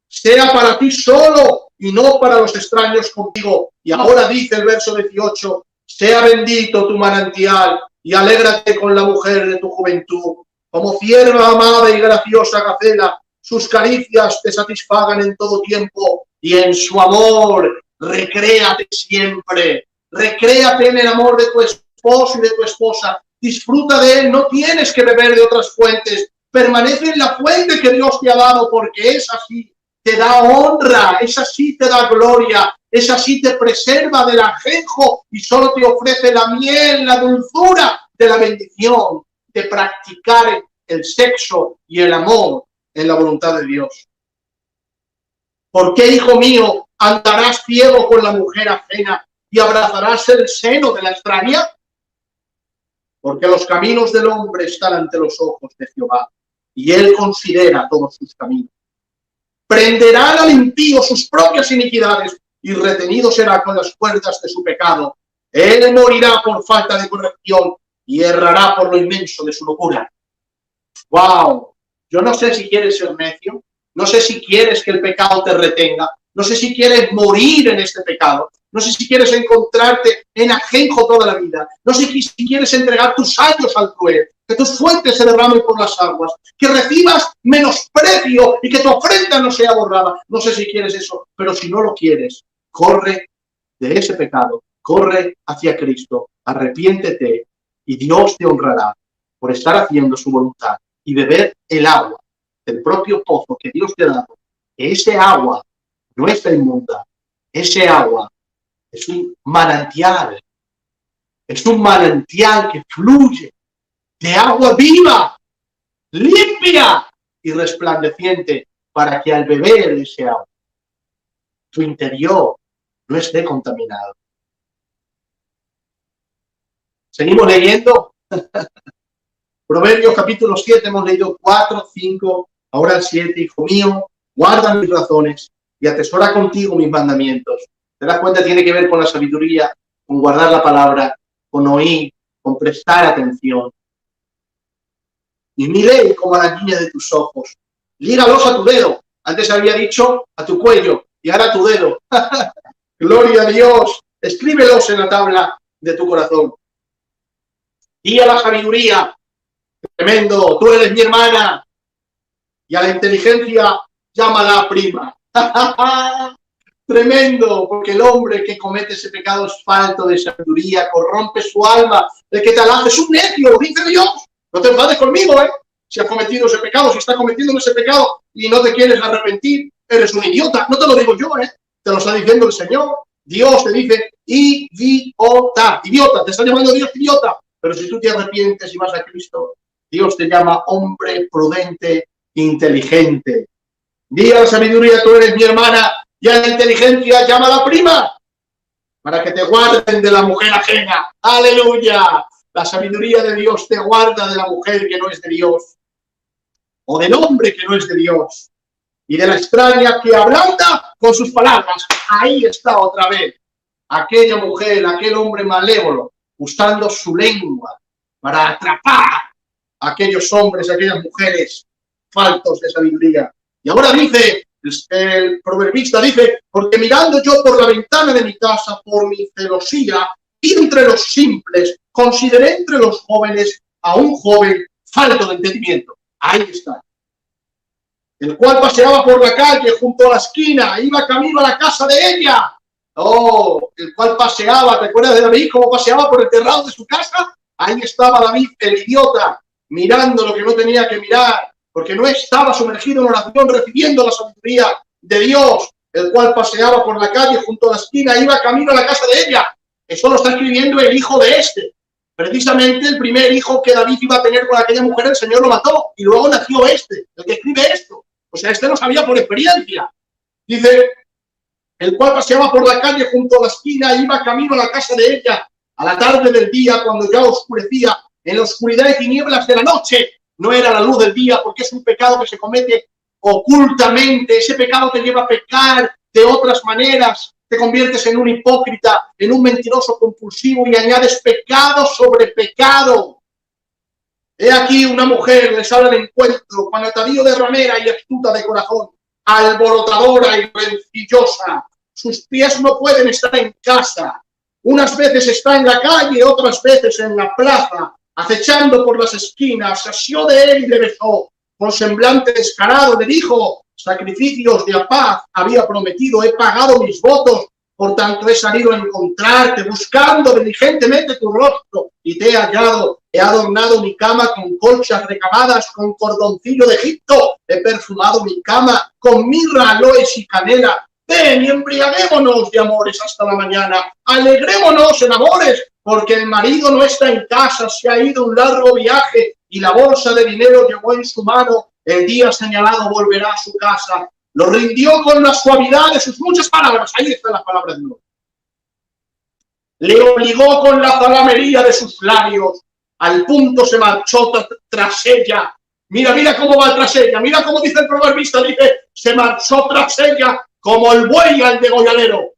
Sea para ti solo y no para los extraños contigo. Y ahora dice el verso 18, sea bendito tu manantial y alégrate con la mujer de tu juventud. Como cierva amada y graciosa gacela, sus caricias te satisfagan en todo tiempo y en su amor recréate siempre. Recréate en el amor de tu esposo y de tu esposa. Disfruta de él, no tienes que beber de otras fuentes. Permanece en la fuente que Dios te ha dado porque es así. Te da honra, es así, te da gloria, es así, te preserva del ajenjo y solo te ofrece la miel, la dulzura de la bendición, de practicar el sexo y el amor en la voluntad de Dios. ¿Por qué, hijo mío, andarás ciego con la mujer ajena y abrazarás el seno de la extraña? Porque los caminos del hombre están ante los ojos de Jehová y él considera todos sus caminos. Prenderá al impío sus propias iniquidades y retenido será con las cuerdas de su pecado. Él morirá por falta de corrección y errará por lo inmenso de su locura. ¡Wow! Yo no sé si quieres ser necio, no sé si quieres que el pecado te retenga, no sé si quieres morir en este pecado, no sé si quieres encontrarte en ajenjo toda la vida, no sé si quieres entregar tus años al cruel, que tus fuentes se derramen por las aguas, que recibas menosprecio y que tu ofrenda no sea borrada. No sé si quieres eso, pero si no lo quieres, corre de ese pecado, corre hacia Cristo, arrepiéntete y Dios te honrará por estar haciendo su voluntad y beber el agua del propio pozo que Dios te ha dado. Que ese agua no está inmunda, ese agua es un manantial que fluye de agua viva, limpia y resplandeciente, para que al beber ese agua, tu interior no esté contaminado. Seguimos leyendo. Proverbios capítulo 7, hemos leído 4, 5, ahora el 7. Hijo mío, guarda mis razones y atesora contigo mis mandamientos. ¿Te das cuenta? Tiene que ver con la sabiduría, con guardar la palabra, con oír, con prestar atención. Y mi ley como a la niña de tus ojos. Lígalos a tu dedo. Antes había dicho a tu cuello y ahora a tu dedo. Gloria a Dios. Escríbelos en la tabla de tu corazón. Y a la sabiduría. Tremendo. Tú eres mi hermana. Y a la inteligencia, llámala prima. Tremendo, porque el hombre que comete ese pecado es falto de sabiduría, corrompe su alma. El que te alabe es un necio, lo dice Dios. No te enfades conmigo, si has cometido ese pecado, si estás cometiendo ese pecado y no te quieres arrepentir, eres un idiota. No te lo digo yo, te lo está diciendo el Señor. Dios te dice, idiota, idiota, te está llamando Dios idiota. Pero si tú te arrepientes y vas a Cristo, Dios te llama hombre prudente, inteligente. Di a la sabiduría, tú eres mi hermana, y a la inteligencia, llámala prima. para que te guarden de la mujer ajena. ¡Aleluya! La sabiduría de Dios te guarda de la mujer que no es de Dios, o del hombre que no es de Dios, y de la extraña que ablanda con sus palabras. Ahí está otra vez aquella mujer, aquel hombre malévolo, usando su lengua para atrapar a aquellos hombres, a aquellas mujeres faltos de sabiduría. Y ahora dice, el proverbista dice, porque mirando yo por la ventana de mi casa, por mi celosía, y entre los simples, consideré entre los jóvenes a un joven falto de entendimiento. Ahí está. El cual paseaba por la calle junto a la esquina, iba camino a la casa de ella. Oh, el cual paseaba, ¿te acuerdas de David cómo paseaba por el terrado de su casa? Ahí estaba David, el idiota, mirando lo que no tenía que mirar, porque no estaba sumergido en oración, recibiendo la sabiduría de Dios, el cual paseaba por la calle junto a la esquina, iba camino a la casa de ella. Eso lo está escribiendo el hijo de este. Precisamente el primer hijo que David iba a tener con aquella mujer, el Señor lo mató, y luego nació este, el que escribe esto. O sea, este lo sabía por experiencia. Dice, el cual paseaba por la calle junto a la esquina, iba camino a la casa de ella, a la tarde del día, cuando ya oscurecía, en la oscuridad y tinieblas de la noche. No era la luz del día, porque es un pecado que se comete ocultamente. Ese pecado te lleva a pecar de otras maneras. Te conviertes en un hipócrita, en un mentiroso compulsivo y añades pecado sobre pecado. He aquí una mujer le sale al encuentro, con atavío de ramera y astuta de corazón, alborotadora y rencillosa. Sus pies no pueden estar en casa. Unas veces está en la calle, otras veces en la plaza, acechando por las esquinas. Se asió de él y le besó. Con semblante descarado le dijo, sacrificios de paz había prometido, he pagado mis votos, por tanto he salido a encontrarte, buscando diligentemente tu rostro, y te he hallado. He adornado mi cama con colchas recabadas, con cordoncillo de Egipto, he perfumado mi cama con mirra, aloes y canela. Ven y embriaguémonos de amores hasta la mañana, alegrémonos en amores, porque el marido no está en casa, se ha ido un largo viaje, y la bolsa de dinero llevó en su mano. El día señalado volverá a su casa. Lo rindió con la suavidad de sus muchas palabras. Ahí están las palabras de Dios. Le obligó con la zalamería de sus labios. Al punto se marchó tras ella. Mira, mira cómo va tras ella. Mira cómo dice el proverbista. Dice, se marchó tras ella como el buey al degolladero.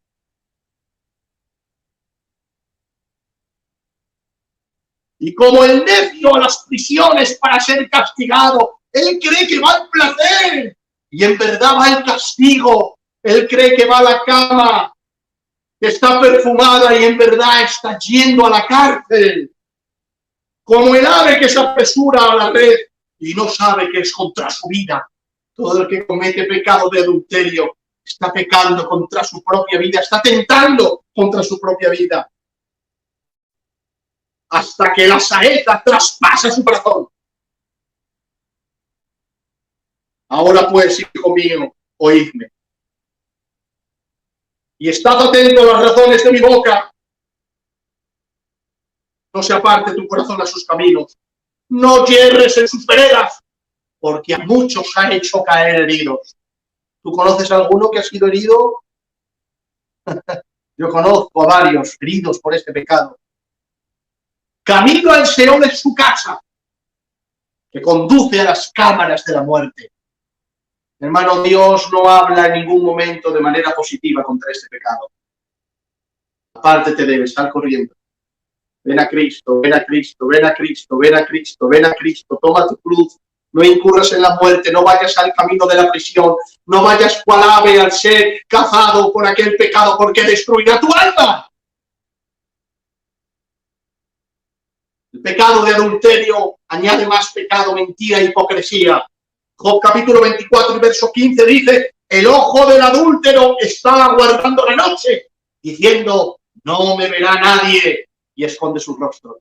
Y como el necio a las prisiones para ser castigado. Él cree que va al placer y en verdad va al castigo. Él cree que va a la cama, que está perfumada y en verdad está yendo a la cárcel. Como el ave que se apresura a la red y no sabe que es contra su vida. Todo el que comete pecado de adulterio está pecando contra su propia vida, está tentando contra su propia vida. Hasta que la saeta traspasa su corazón. Ahora pues, hijo mío, oídme. Y estad atento a las razones de mi boca. No se aparte tu corazón a sus caminos. No yerres en sus veredas, porque a muchos ha hecho caer heridos. ¿Tú conoces a alguno que ha sido herido? Yo conozco a varios heridos por este pecado. Camino al Seol de su casa, que conduce a las cámaras de la muerte. Hermano, Dios no habla en ningún momento de manera positiva contra este pecado. Apártate de él, sal corriendo. Ven a Cristo, ven a Cristo, ven a Cristo, ven a Cristo, ven a Cristo, toma tu cruz. No incurras en la muerte, no vayas al camino de la prisión, no vayas cual ave al ser cazado por aquel pecado, porque destruirá tu alma. El pecado de adulterio añade más pecado, mentira e hipocresía. Job capítulo 24 y verso 15 dice, el ojo del adúltero está aguardando la noche, diciendo, no me verá nadie, y esconde su rostro.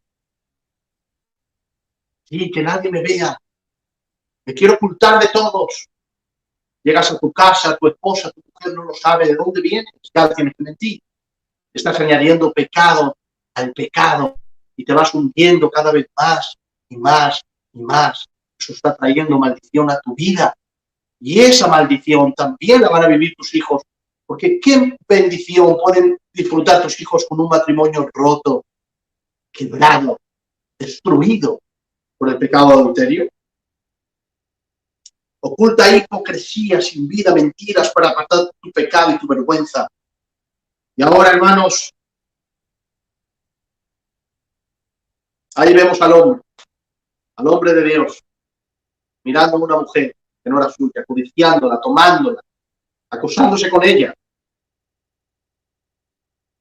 Sí, que nadie me vea. Me quiero ocultar de todos. Llegas a tu casa, tu esposa, tu mujer no lo sabe de dónde vienes, ya tienes que mentir. Estás añadiendo pecado al pecado y te vas hundiendo cada vez más y más y más. Eso está trayendo maldición a tu vida. Y esa maldición también la van a vivir tus hijos, Porque qué bendición pueden disfrutar tus hijos con un matrimonio roto, quebrado, destruido por el pecado de adulterio. Oculta hipocresía, sin vida, mentiras para apartar tu pecado y tu vergüenza. Y ahora, hermanos, ahí vemos al hombre de Dios, mirando a una mujer que no era suya, codiciándola, tomándola, acosándose con ella.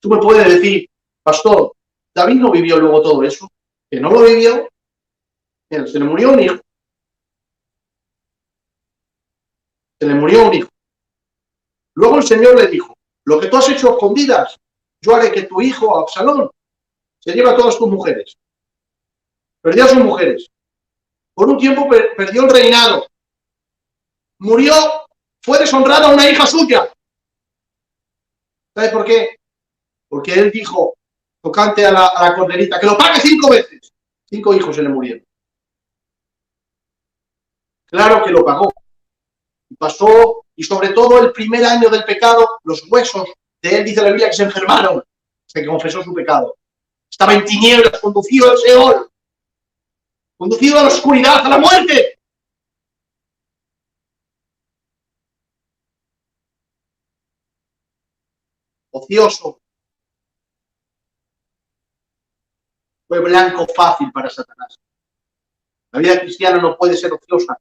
Tú me puedes decir, pastor, David no vivió luego todo eso, que no lo vivió. Mira, se le murió un hijo. Se le murió un hijo. Luego el Señor le dijo, lo que tú has hecho a escondidas, yo haré que tu hijo Absalón se lleve a todas tus mujeres. Perdió a sus mujeres. Por un tiempo perdió el reinado. Murió, fue deshonrada a una hija suya. ¿Sabes por qué? Porque él dijo, tocante a la corderita, que lo pague 5 veces. 5 hijos se le murieron. Claro que lo pagó. Y pasó, y sobre todo el primer año del pecado, los huesos de él, dice la Biblia, que se enfermaron. Se confesó su pecado. Estaba en tinieblas, conducido al Seol, conducido a la oscuridad, a la muerte. Ocioso. Fue blanco fácil para Satanás. La vida cristiana no puede ser ociosa.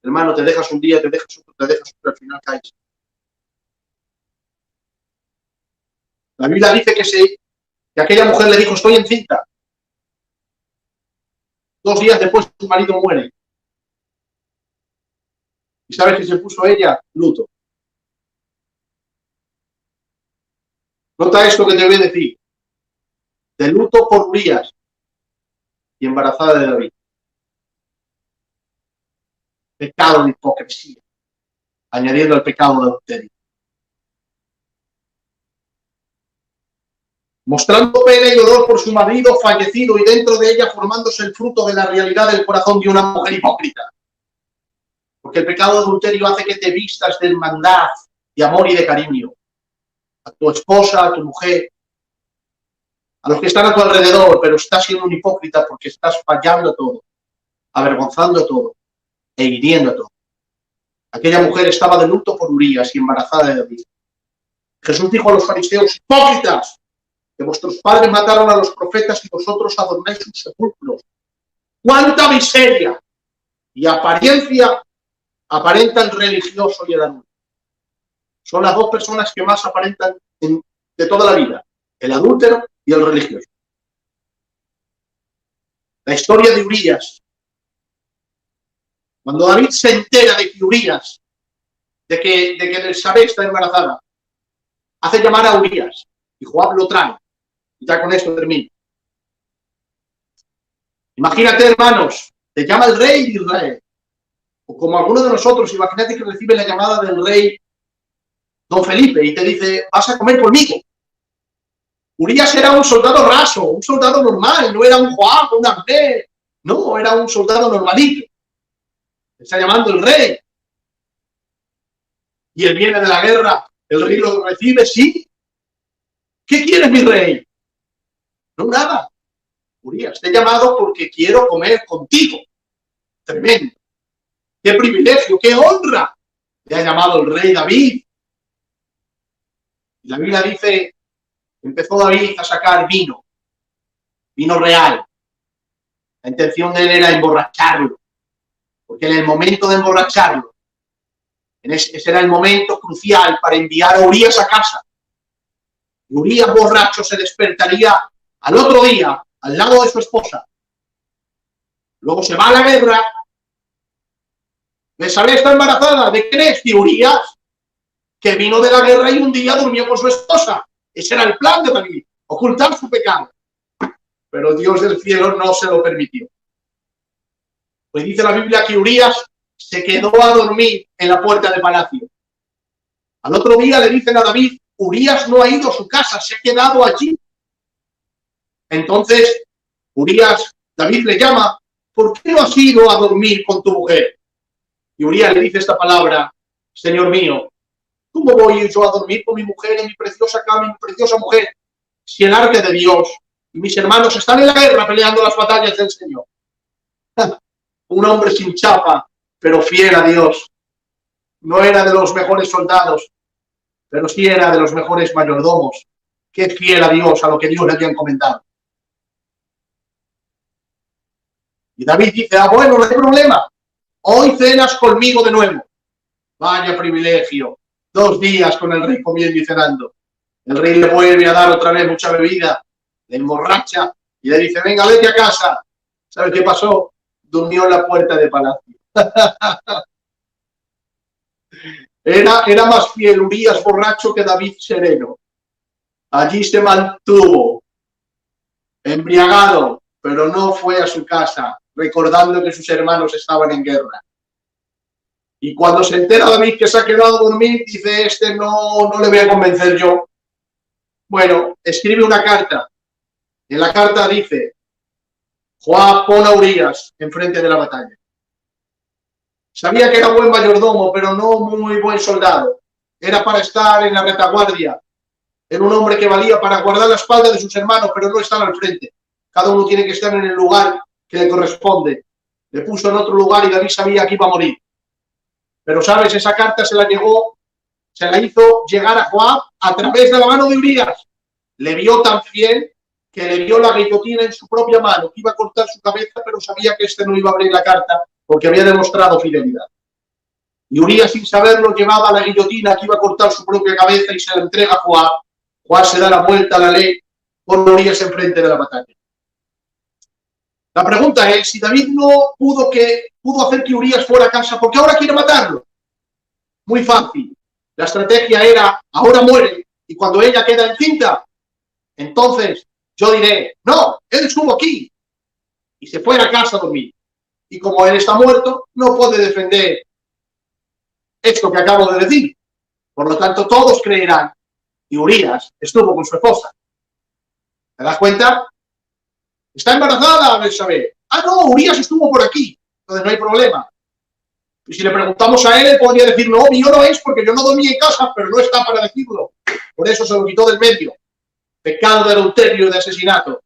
Hermano, te dejas un día, te dejas otro, al final caes. La Biblia dice que aquella mujer le dijo, estoy encinta. 2 días después su marido muere. ¿Y sabes qué se puso ella? Luto. Nota esto que te voy a decir. De luto por Urías y embarazada de David. Pecado de hipocresía, añadiendo el pecado de adulterio. Mostrando pena y dolor por su marido fallecido y dentro de ella formándose el fruto de la realidad del corazón de una mujer hipócrita. Porque el pecado de adulterio hace que te vistas de hermandad, de amor y de cariño. A tu esposa, a tu mujer, a los que están a tu alrededor, pero estás siendo un hipócrita porque estás fallando todo, avergonzando todo e hiriendo todo. Aquella mujer estaba de luto por Urías y embarazada de David. Jesús dijo a los fariseos, hipócritas, que vuestros padres mataron a los profetas y vosotros adornáis sus sepulcros. ¡Cuánta miseria y apariencia aparenta el religioso y el adulto! Son las 2 personas que más aparentan de toda la vida, el adúltero y el religioso. La historia de Urías. Cuando David se entera de que Urías, de que Betsabé está embarazada, hace llamar a Urías y Joab lo trae. Y ya con esto termino. Imagínate, hermanos, te llama el rey de Israel. O como alguno de nosotros, imagínate que recibe la llamada del rey Don Felipe y te dice, vas a comer conmigo. Urías era un soldado raso, un soldado normal, no era un Joab, un Abner. No, era un soldado normalito. Te está llamando el rey. Y él viene de la guerra, el rey lo recibe, sí. ¿Qué quieres, mi rey? No, nada. Urías, te he llamado porque quiero comer contigo. Tremendo. Qué privilegio, qué honra. Le ha llamado el rey David. Y la Biblia dice, empezó David a sacar vino real. La intención de él era emborracharlo. Porque en el momento de emborracharlo, ese era el momento crucial para enviar a Urías a casa. Y Urías borracho se despertaría al otro día, al lado de su esposa. Luego se va a la guerra. Betsabé está embarazada. ¿De quién es? De Urías, que vino de la guerra y un día durmió con su esposa. Ese era el plan de David, ocultar su pecado. Pero Dios del cielo no se lo permitió. Pues dice la Biblia que Urías se quedó a dormir en la puerta de palacio. Al otro día le dicen a David, Urías no ha ido a su casa, se ha quedado allí. Entonces, David le llama, ¿por qué no has ido a dormir con tu mujer? Y Urías le dice esta palabra, Señor mío, ¿Cómo voy yo a dormir con mi mujer en mi preciosa cama, mi preciosa mujer, si el arca de Dios y mis hermanos están en la guerra peleando las batallas del Señor? Un hombre sin chapa, pero fiel a Dios. No era de los mejores soldados, pero sí era de los mejores mayordomos, que fiel a Dios, a lo que Dios le había encomendado. Y David dice, bueno, no hay problema, hoy cenas conmigo de nuevo. Vaya privilegio, 2 días con el rey comiendo y cenando. El rey le vuelve a dar otra vez mucha bebida, le emborracha y le dice, venga, vete a casa. ¿Sabe qué pasó? Durmió en la puerta de palacio. Era más fiel Urías borracho que David sereno. Allí se mantuvo, embriagado, pero no fue a su casa, recordando que sus hermanos estaban en guerra. Y cuando se entera David que se ha quedado a dormir, dice, no le voy a convencer yo. Bueno, escribe una carta. En la carta dice, Joab, pon a Urías enfrente de la batalla. Sabía que era buen mayordomo, pero no muy buen soldado. Era para estar en la retaguardia. Era un hombre que valía para guardar la espalda de sus hermanos, pero no estar al frente. Cada uno tiene que estar en el lugar que le corresponde. Le puso en otro lugar y David sabía que iba a morir. Pero, ¿sabes? Esa carta se la hizo llegar a Joab a través de la mano de Urías. Le vio tan fiel que le dio la guillotina en su propia mano, que iba a cortar su cabeza, pero sabía que no iba a abrir la carta porque había demostrado fidelidad. Y Urías, sin saberlo, llevaba la guillotina que iba a cortar su propia cabeza y se la entrega a Joab. Joab se da la vuelta a la ley, pone a Urías enfrente de la batalla. La pregunta es, si David no pudo hacer que Urías fuera a casa, ¿por qué ahora quiere matarlo? Muy fácil. La estrategia era, ahora muere, y cuando ella queda encinta, entonces yo diré, no, él estuvo aquí, y se fue a casa a dormir. Y como él está muerto, no puede defender esto que acabo de decir. Por lo tanto, todos creerán que Urías estuvo con su esposa. ¿Te das cuenta? Está embarazada, Betsabé. Ah, no, Urías estuvo por aquí. Entonces no hay problema. Y si le preguntamos a él podría decir, no, mío no es porque yo no dormí en casa, pero no está para decirlo. Por eso se lo quitó del medio. Pecado de adulterio y de asesinato.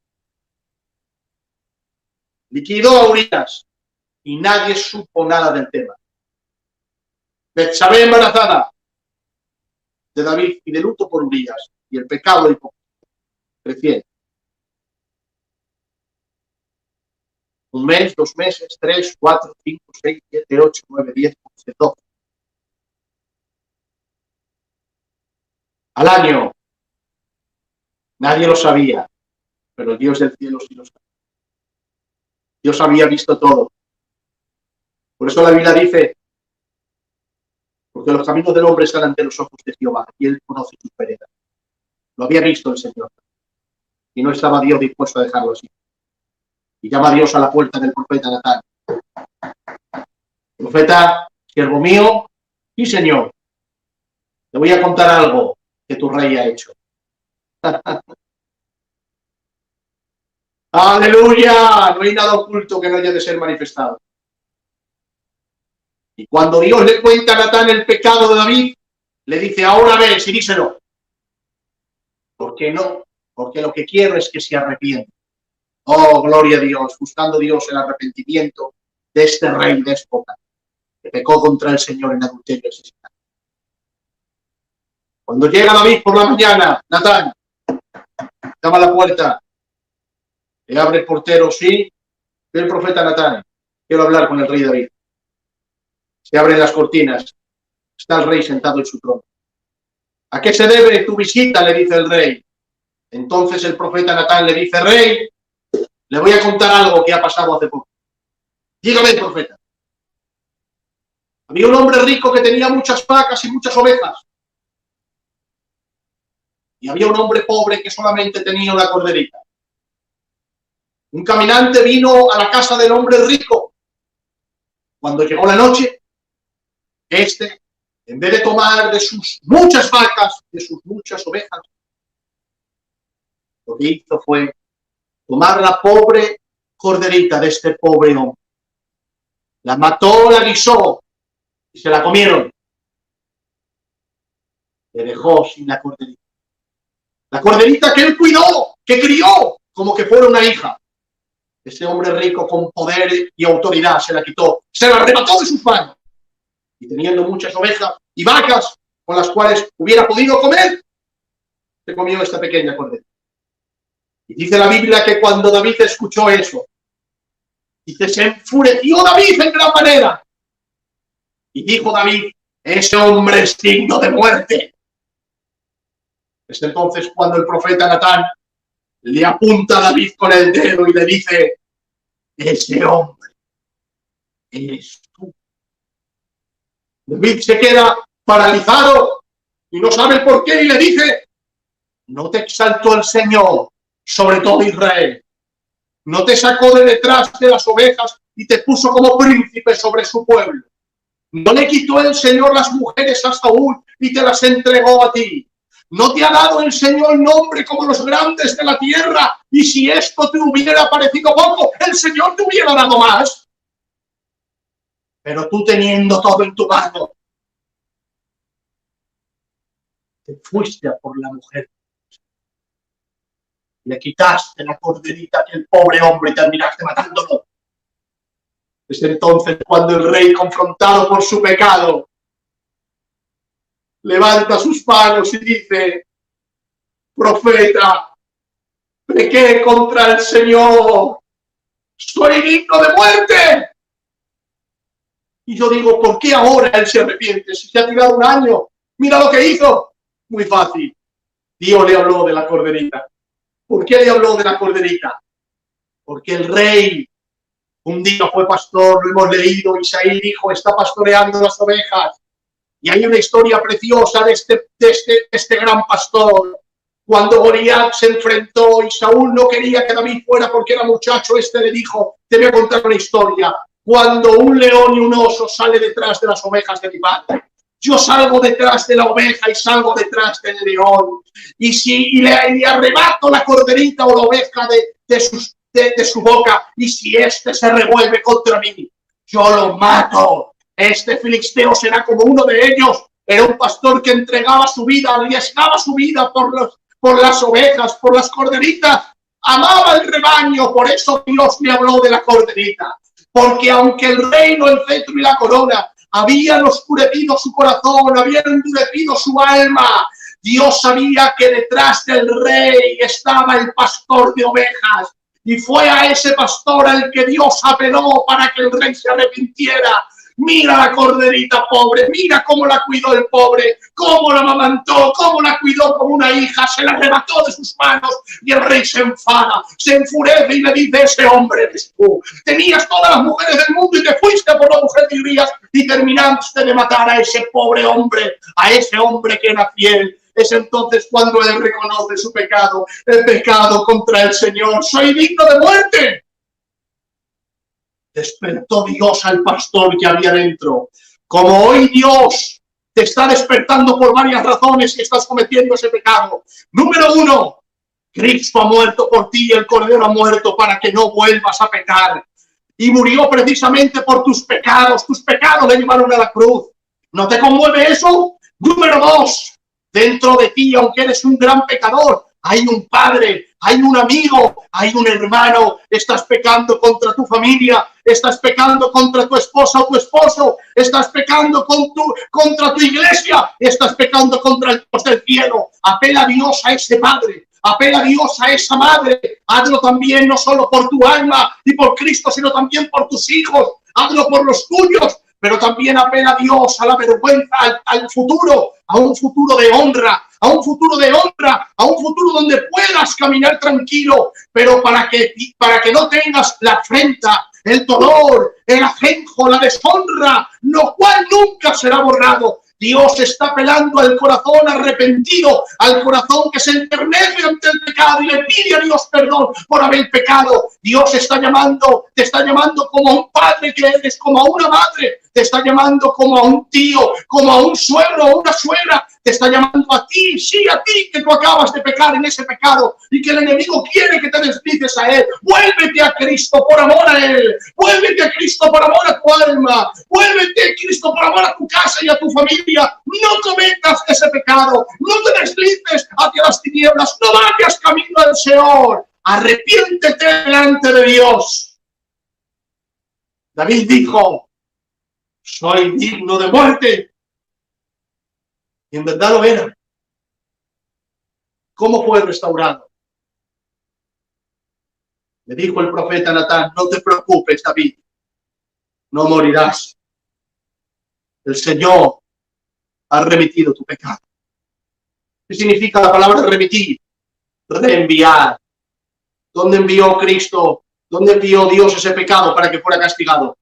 Liquidó a Urías y nadie supo nada del tema. Betsabé embarazada de David y de luto por Urías y el pecado de hipocresía creciendo. 1 mes, 2 meses, 3, 4, 5, 6, 7, 8, 9, 10, 11, 12. Al año. Nadie lo sabía, pero el Dios del cielo sí lo sabía. Dios había visto todo. Por eso la Biblia dice, porque los caminos del hombre están ante los ojos de Jehová y él conoce sus veredas. Lo había visto el Señor. Y no estaba Dios dispuesto a dejarlo así. Y llama a Dios a la puerta del profeta Natán. Profeta, siervo mío, sí, Señor, te voy a contar algo que tu rey ha hecho. ¡Aleluya! No hay nada oculto que no haya de ser manifestado. Y cuando Dios le cuenta a Natán el pecado de David, le dice, ahora ves y díselo. ¿Por qué no? Porque lo que quiero es que se arrepienta. Oh, gloria a Dios, buscando Dios el arrepentimiento de este rey déspota que pecó contra el Señor en adulterio y asesinato. Cuando llega David por la mañana, Natán llama a la puerta, le abre el portero, sí, el profeta Natán, quiero hablar con el rey David. Se abren las cortinas, está el rey sentado en su trono. ¿A qué se debe tu visita?, le dice el rey. Entonces el profeta Natán le dice, rey, le voy a contar algo que ha pasado hace poco. Dígame, profeta. Había un hombre rico que tenía muchas vacas y muchas ovejas. Y había un hombre pobre que solamente tenía una corderita. Un caminante vino a la casa del hombre rico. Cuando llegó la noche, en vez de tomar de sus muchas vacas, de sus muchas ovejas, lo que hizo fue tomar la pobre corderita de este pobre hombre. La mató, la guisó y se la comieron. le dejó sin la corderita. La corderita que él cuidó, que crió, como que fuera una hija. Ese hombre rico con poder y autoridad se la quitó, se la arrebató de sus manos. Y teniendo muchas ovejas y vacas con las cuales hubiera podido comer, se comió esta pequeña corderita. Y dice la Biblia que cuando David escuchó eso, dice, se enfureció David en gran manera. Y dijo David, ese hombre es digno de muerte. Es entonces cuando el profeta Natán le apunta a David con el dedo y le dice, ese hombre eres tú. David se queda paralizado y no sabe por qué y le dice, no te exaltó el Señor sobre todo Israel. No te sacó de detrás de las ovejas y te puso como príncipe sobre su pueblo. No le quitó el Señor las mujeres a Saúl y te las entregó a ti. No te ha dado el Señor nombre como los grandes de la tierra, y si esto te hubiera parecido poco, el Señor te hubiera dado más. Pero tú teniendo todo en tu mano, te fuiste a por la mujer. Le quitaste la corderita que el pobre hombre terminaste matándolo. Es entonces cuando el rey, confrontado por su pecado, levanta sus manos y dice, profeta, pequé contra el Señor, soy digno de muerte. Y yo digo, ¿por qué ahora él se arrepiente? Si se ha tirado un año, mira lo que hizo. Muy fácil. Dios le habló de la corderita. ¿Por qué le habló de la corderita? Porque el rey un día fue pastor, lo hemos leído, Isaí dijo, está pastoreando las ovejas. Y hay una historia preciosa de este gran pastor. Cuando Goliat se enfrentó y Saúl no quería que David fuera porque era muchacho, le dijo, te voy a contar una historia. Cuando un león y un oso sale detrás de las ovejas de mi padre, yo salgo detrás de la oveja y salgo detrás del león. Y le arrebato la corderita o la oveja de su boca, y si se revuelve contra mí, yo lo mato. Este filisteo será como uno de ellos. Era un pastor que entregaba su vida, arriesgaba su vida por las ovejas, por las corderitas. Amaba el rebaño, por eso Dios me habló de la corderita. Porque aunque el reino, el cetro y la corona habían oscurecido su corazón, habían endurecido su alma, Dios sabía que detrás del rey estaba el pastor de ovejas. Y fue a ese pastor al que Dios apeló para que el rey se arrepintiera. Mira la corderita pobre, mira cómo la cuidó el pobre, cómo la amamantó, cómo la cuidó como una hija, se la arrebató de sus manos. Y el rey se enfada, se enfurece y le dice, ese hombre eres tú. Tenías todas las mujeres del mundo y te fuiste por la mujer de Urías y terminaste de matar a ese pobre hombre, a ese hombre que era fiel. Es entonces cuando él reconoce su pecado, el pecado contra el Señor. Soy digno de muerte. Despertó Dios al pastor que había dentro. Como hoy Dios te está despertando por varias razones y estás cometiendo ese pecado. Número uno, Cristo ha muerto por ti, el Cordero ha muerto para que no vuelvas a pecar. Y murió precisamente por tus pecados le llevaron a la cruz. ¿No te conmueve eso? Número dos, dentro de ti, aunque eres un gran pecador, hay un padre, hay un amigo, hay un hermano. Estás pecando contra tu familia, estás pecando contra tu esposa o tu esposo, estás pecando contra tu iglesia, estás pecando contra el Dios del cielo. Apela a Dios, a ese padre, apela a Dios, a esa madre. Hazlo también no solo por tu alma y por Cristo, sino también por tus hijos. Hazlo por los tuyos, pero también apela a Dios, a la vergüenza, al futuro, a un futuro de honra, a un futuro de honra, a un futuro donde puedas caminar tranquilo, pero para que no tengas la afrenta, el dolor, el ajenjo, la deshonra, lo cual nunca será borrado. Dios está apelando al corazón arrepentido, al corazón que se enternece ante el pecado y le pide a Dios perdón por haber pecado. Dios te está llamando como a un padre que eres, como a una madre. te está llamando como a un tío, como a un suegro o una suegra, te está llamando a ti, sí, a ti, que tú acabas de pecar en ese pecado y que el enemigo quiere que te deslices a él. Vuélvete a Cristo por amor a él, vuélvete a Cristo por amor a tu alma, vuélvete a Cristo por amor a tu casa y a tu familia. No cometas ese pecado, no te deslices hacia las tinieblas, no vayas camino al Señor. Arrepiéntete delante de Dios. David dijo, soy digno de muerte. Y en verdad lo era. ¿Cómo fue restaurado? Le dijo el profeta Natán, no te preocupes, David, no morirás. El Señor ha remitido tu pecado. ¿Qué significa la palabra remitir? Reenviar. ¿Dónde envió Cristo? ¿Dónde envió Dios ese pecado para que fuera castigado?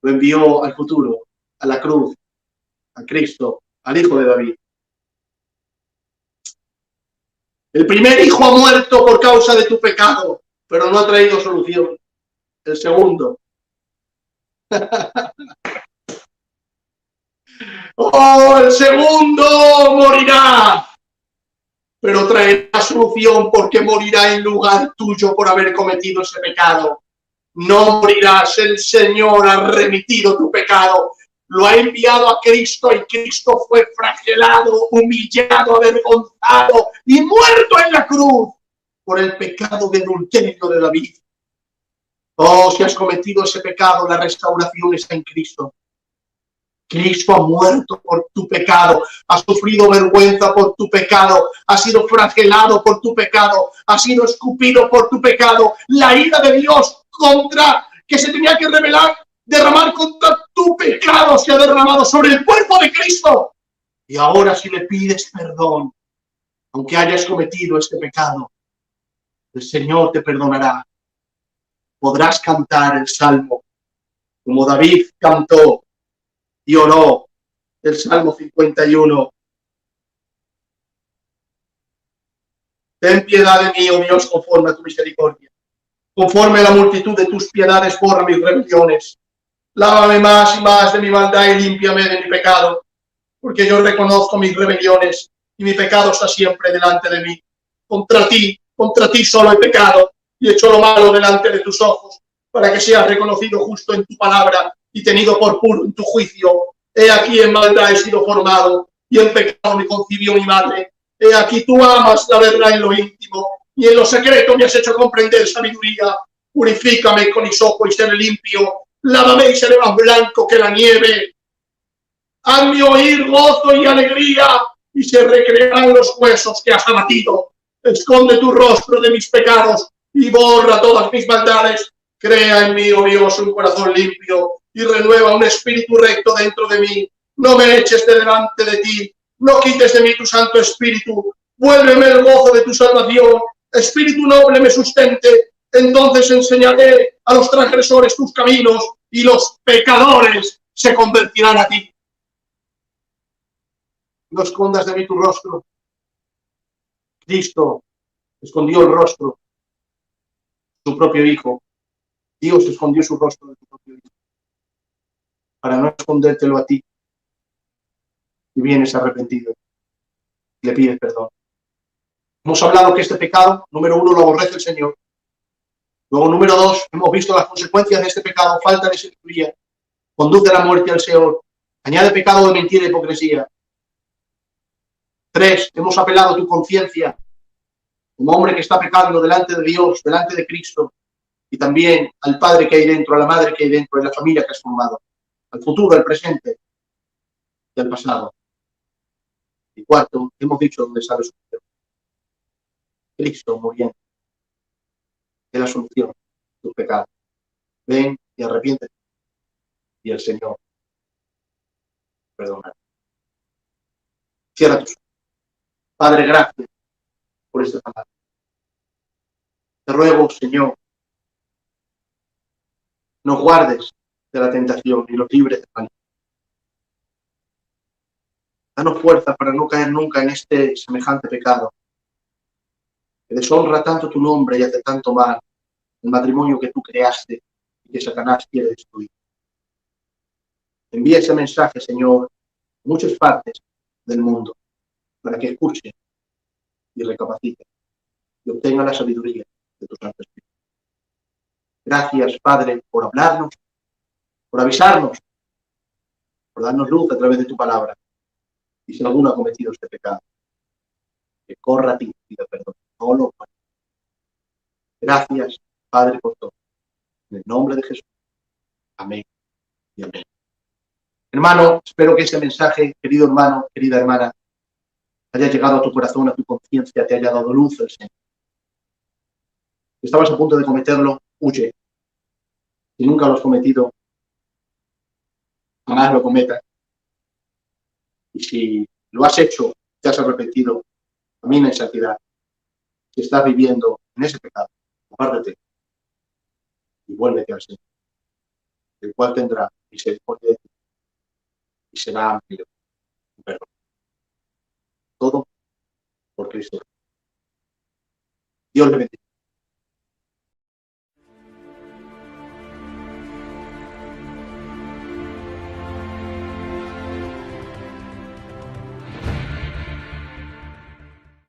Lo envió al futuro, a la cruz, a Cristo, al Hijo de David. El primer hijo ha muerto por causa de tu pecado, pero no ha traído solución. El segundo. Oh, el segundo morirá, pero traerá solución porque morirá en lugar tuyo por haber cometido ese pecado. No morirás, el Señor ha remitido tu pecado. Lo ha enviado a Cristo y Cristo fue flagelado, humillado, avergonzado y muerto en la cruz por el pecado de adulterio de David. Oh, si has cometido ese pecado, la restauración está en Cristo. Cristo ha muerto por tu pecado, ha sufrido vergüenza por tu pecado, ha sido flagelado por tu pecado, ha sido escupido por tu pecado. La ira de Dios contra que se tenía que derramar contra tu pecado se ha derramado sobre el cuerpo de Cristo. Y ahora si le pides perdón, aunque hayas cometido este pecado, el Señor te perdonará. Podrás cantar el salmo como David cantó y oró el Salmo 51. Ten piedad de mí, oh Dios, conforme a tu misericordia. Conforme a la multitud de tus piedades, borra mis rebeliones. Lávame más y más de mi maldad y límpiame de mi pecado, porque yo reconozco mis rebeliones y mi pecado está siempre delante de mí. Contra ti solo he pecado y hecho lo malo delante de tus ojos, para que seas reconocido justo en tu palabra y tenido por puro en tu juicio. He aquí en maldad he sido formado y en pecado me concibió mi madre. He aquí tú amas la verdad en lo íntimo y en lo secreto me has hecho comprender sabiduría. Purifícame con hisopo y seré limpio. Lávame y seré más blanco que la nieve. Hazme oír gozo y alegría y se recrearán los huesos que has abatido. Esconde tu rostro de mis pecados y borra todas mis maldades. Crea en mí, oh Dios, un corazón limpio y renueva un espíritu recto dentro de mí. No me eches de delante de ti, no quites de mí tu santo espíritu. Vuélveme el gozo de tu salvación, espíritu noble me sustente. Entonces enseñaré a los transgresores tus caminos y los pecadores se convertirán a ti. No escondas de mí tu rostro. Cristo escondió el rostro de su propio Hijo. Dios escondió su rostro de su propio Hijo para no escondértelo a ti. Y vienes arrepentido y le pides perdón. Hemos hablado que este pecado, número 1, lo aborrece el Señor. Luego, número 2, hemos visto las consecuencias de este pecado: falta de sabiduría, conduce a la muerte al Señor, añade pecado de mentira e hipocresía. 3, hemos apelado a tu conciencia como hombre que está pecando delante de Dios, delante de Cristo, y también al padre que hay dentro, a la madre que hay dentro, de la familia que has formado, al futuro, al presente y al pasado. Y 4, hemos dicho dónde está la solución. Cristo muriendo es la solución de tus pecados. Ven y arrepiéntete y el Señor perdonará. Cierra tus ojos. Padre, gracias por esta palabra. Te ruego, Señor, nos guardes de la tentación y los libres del mal. Danos fuerza para no caer nunca en este semejante pecado que deshonra tanto tu nombre y hace tanto mal, el matrimonio que tú creaste y que Satanás quiere destruir. Envía ese mensaje, Señor, a muchas partes del mundo, para que escuchen y recapaciten y obtengan la sabiduría de tu Santo Espíritu. Gracias, Padre, por hablarnos, por avisarnos, por darnos luz a través de tu palabra. Y si alguno ha cometido este pecado, que corra a ti y pida perdón. No lo puede. Gracias, Padre, por todo. En el nombre de Jesús. Amén y amén. Hermano, espero que este mensaje, querido hermano, querida hermana, haya llegado a tu corazón, a tu conciencia, te haya dado luz el Señor. Si estabas a punto de cometerlo, huye. Si nunca lo has cometido, jamás lo cometas. Y si lo has hecho, te has arrepentido, camina en santidad. Si estás viviendo en ese pecado, apártate y vuélvete al Señor, el cual tendrá misericordia de ti y será amplio y perdón. Todo por Cristo. Dios le bendiga.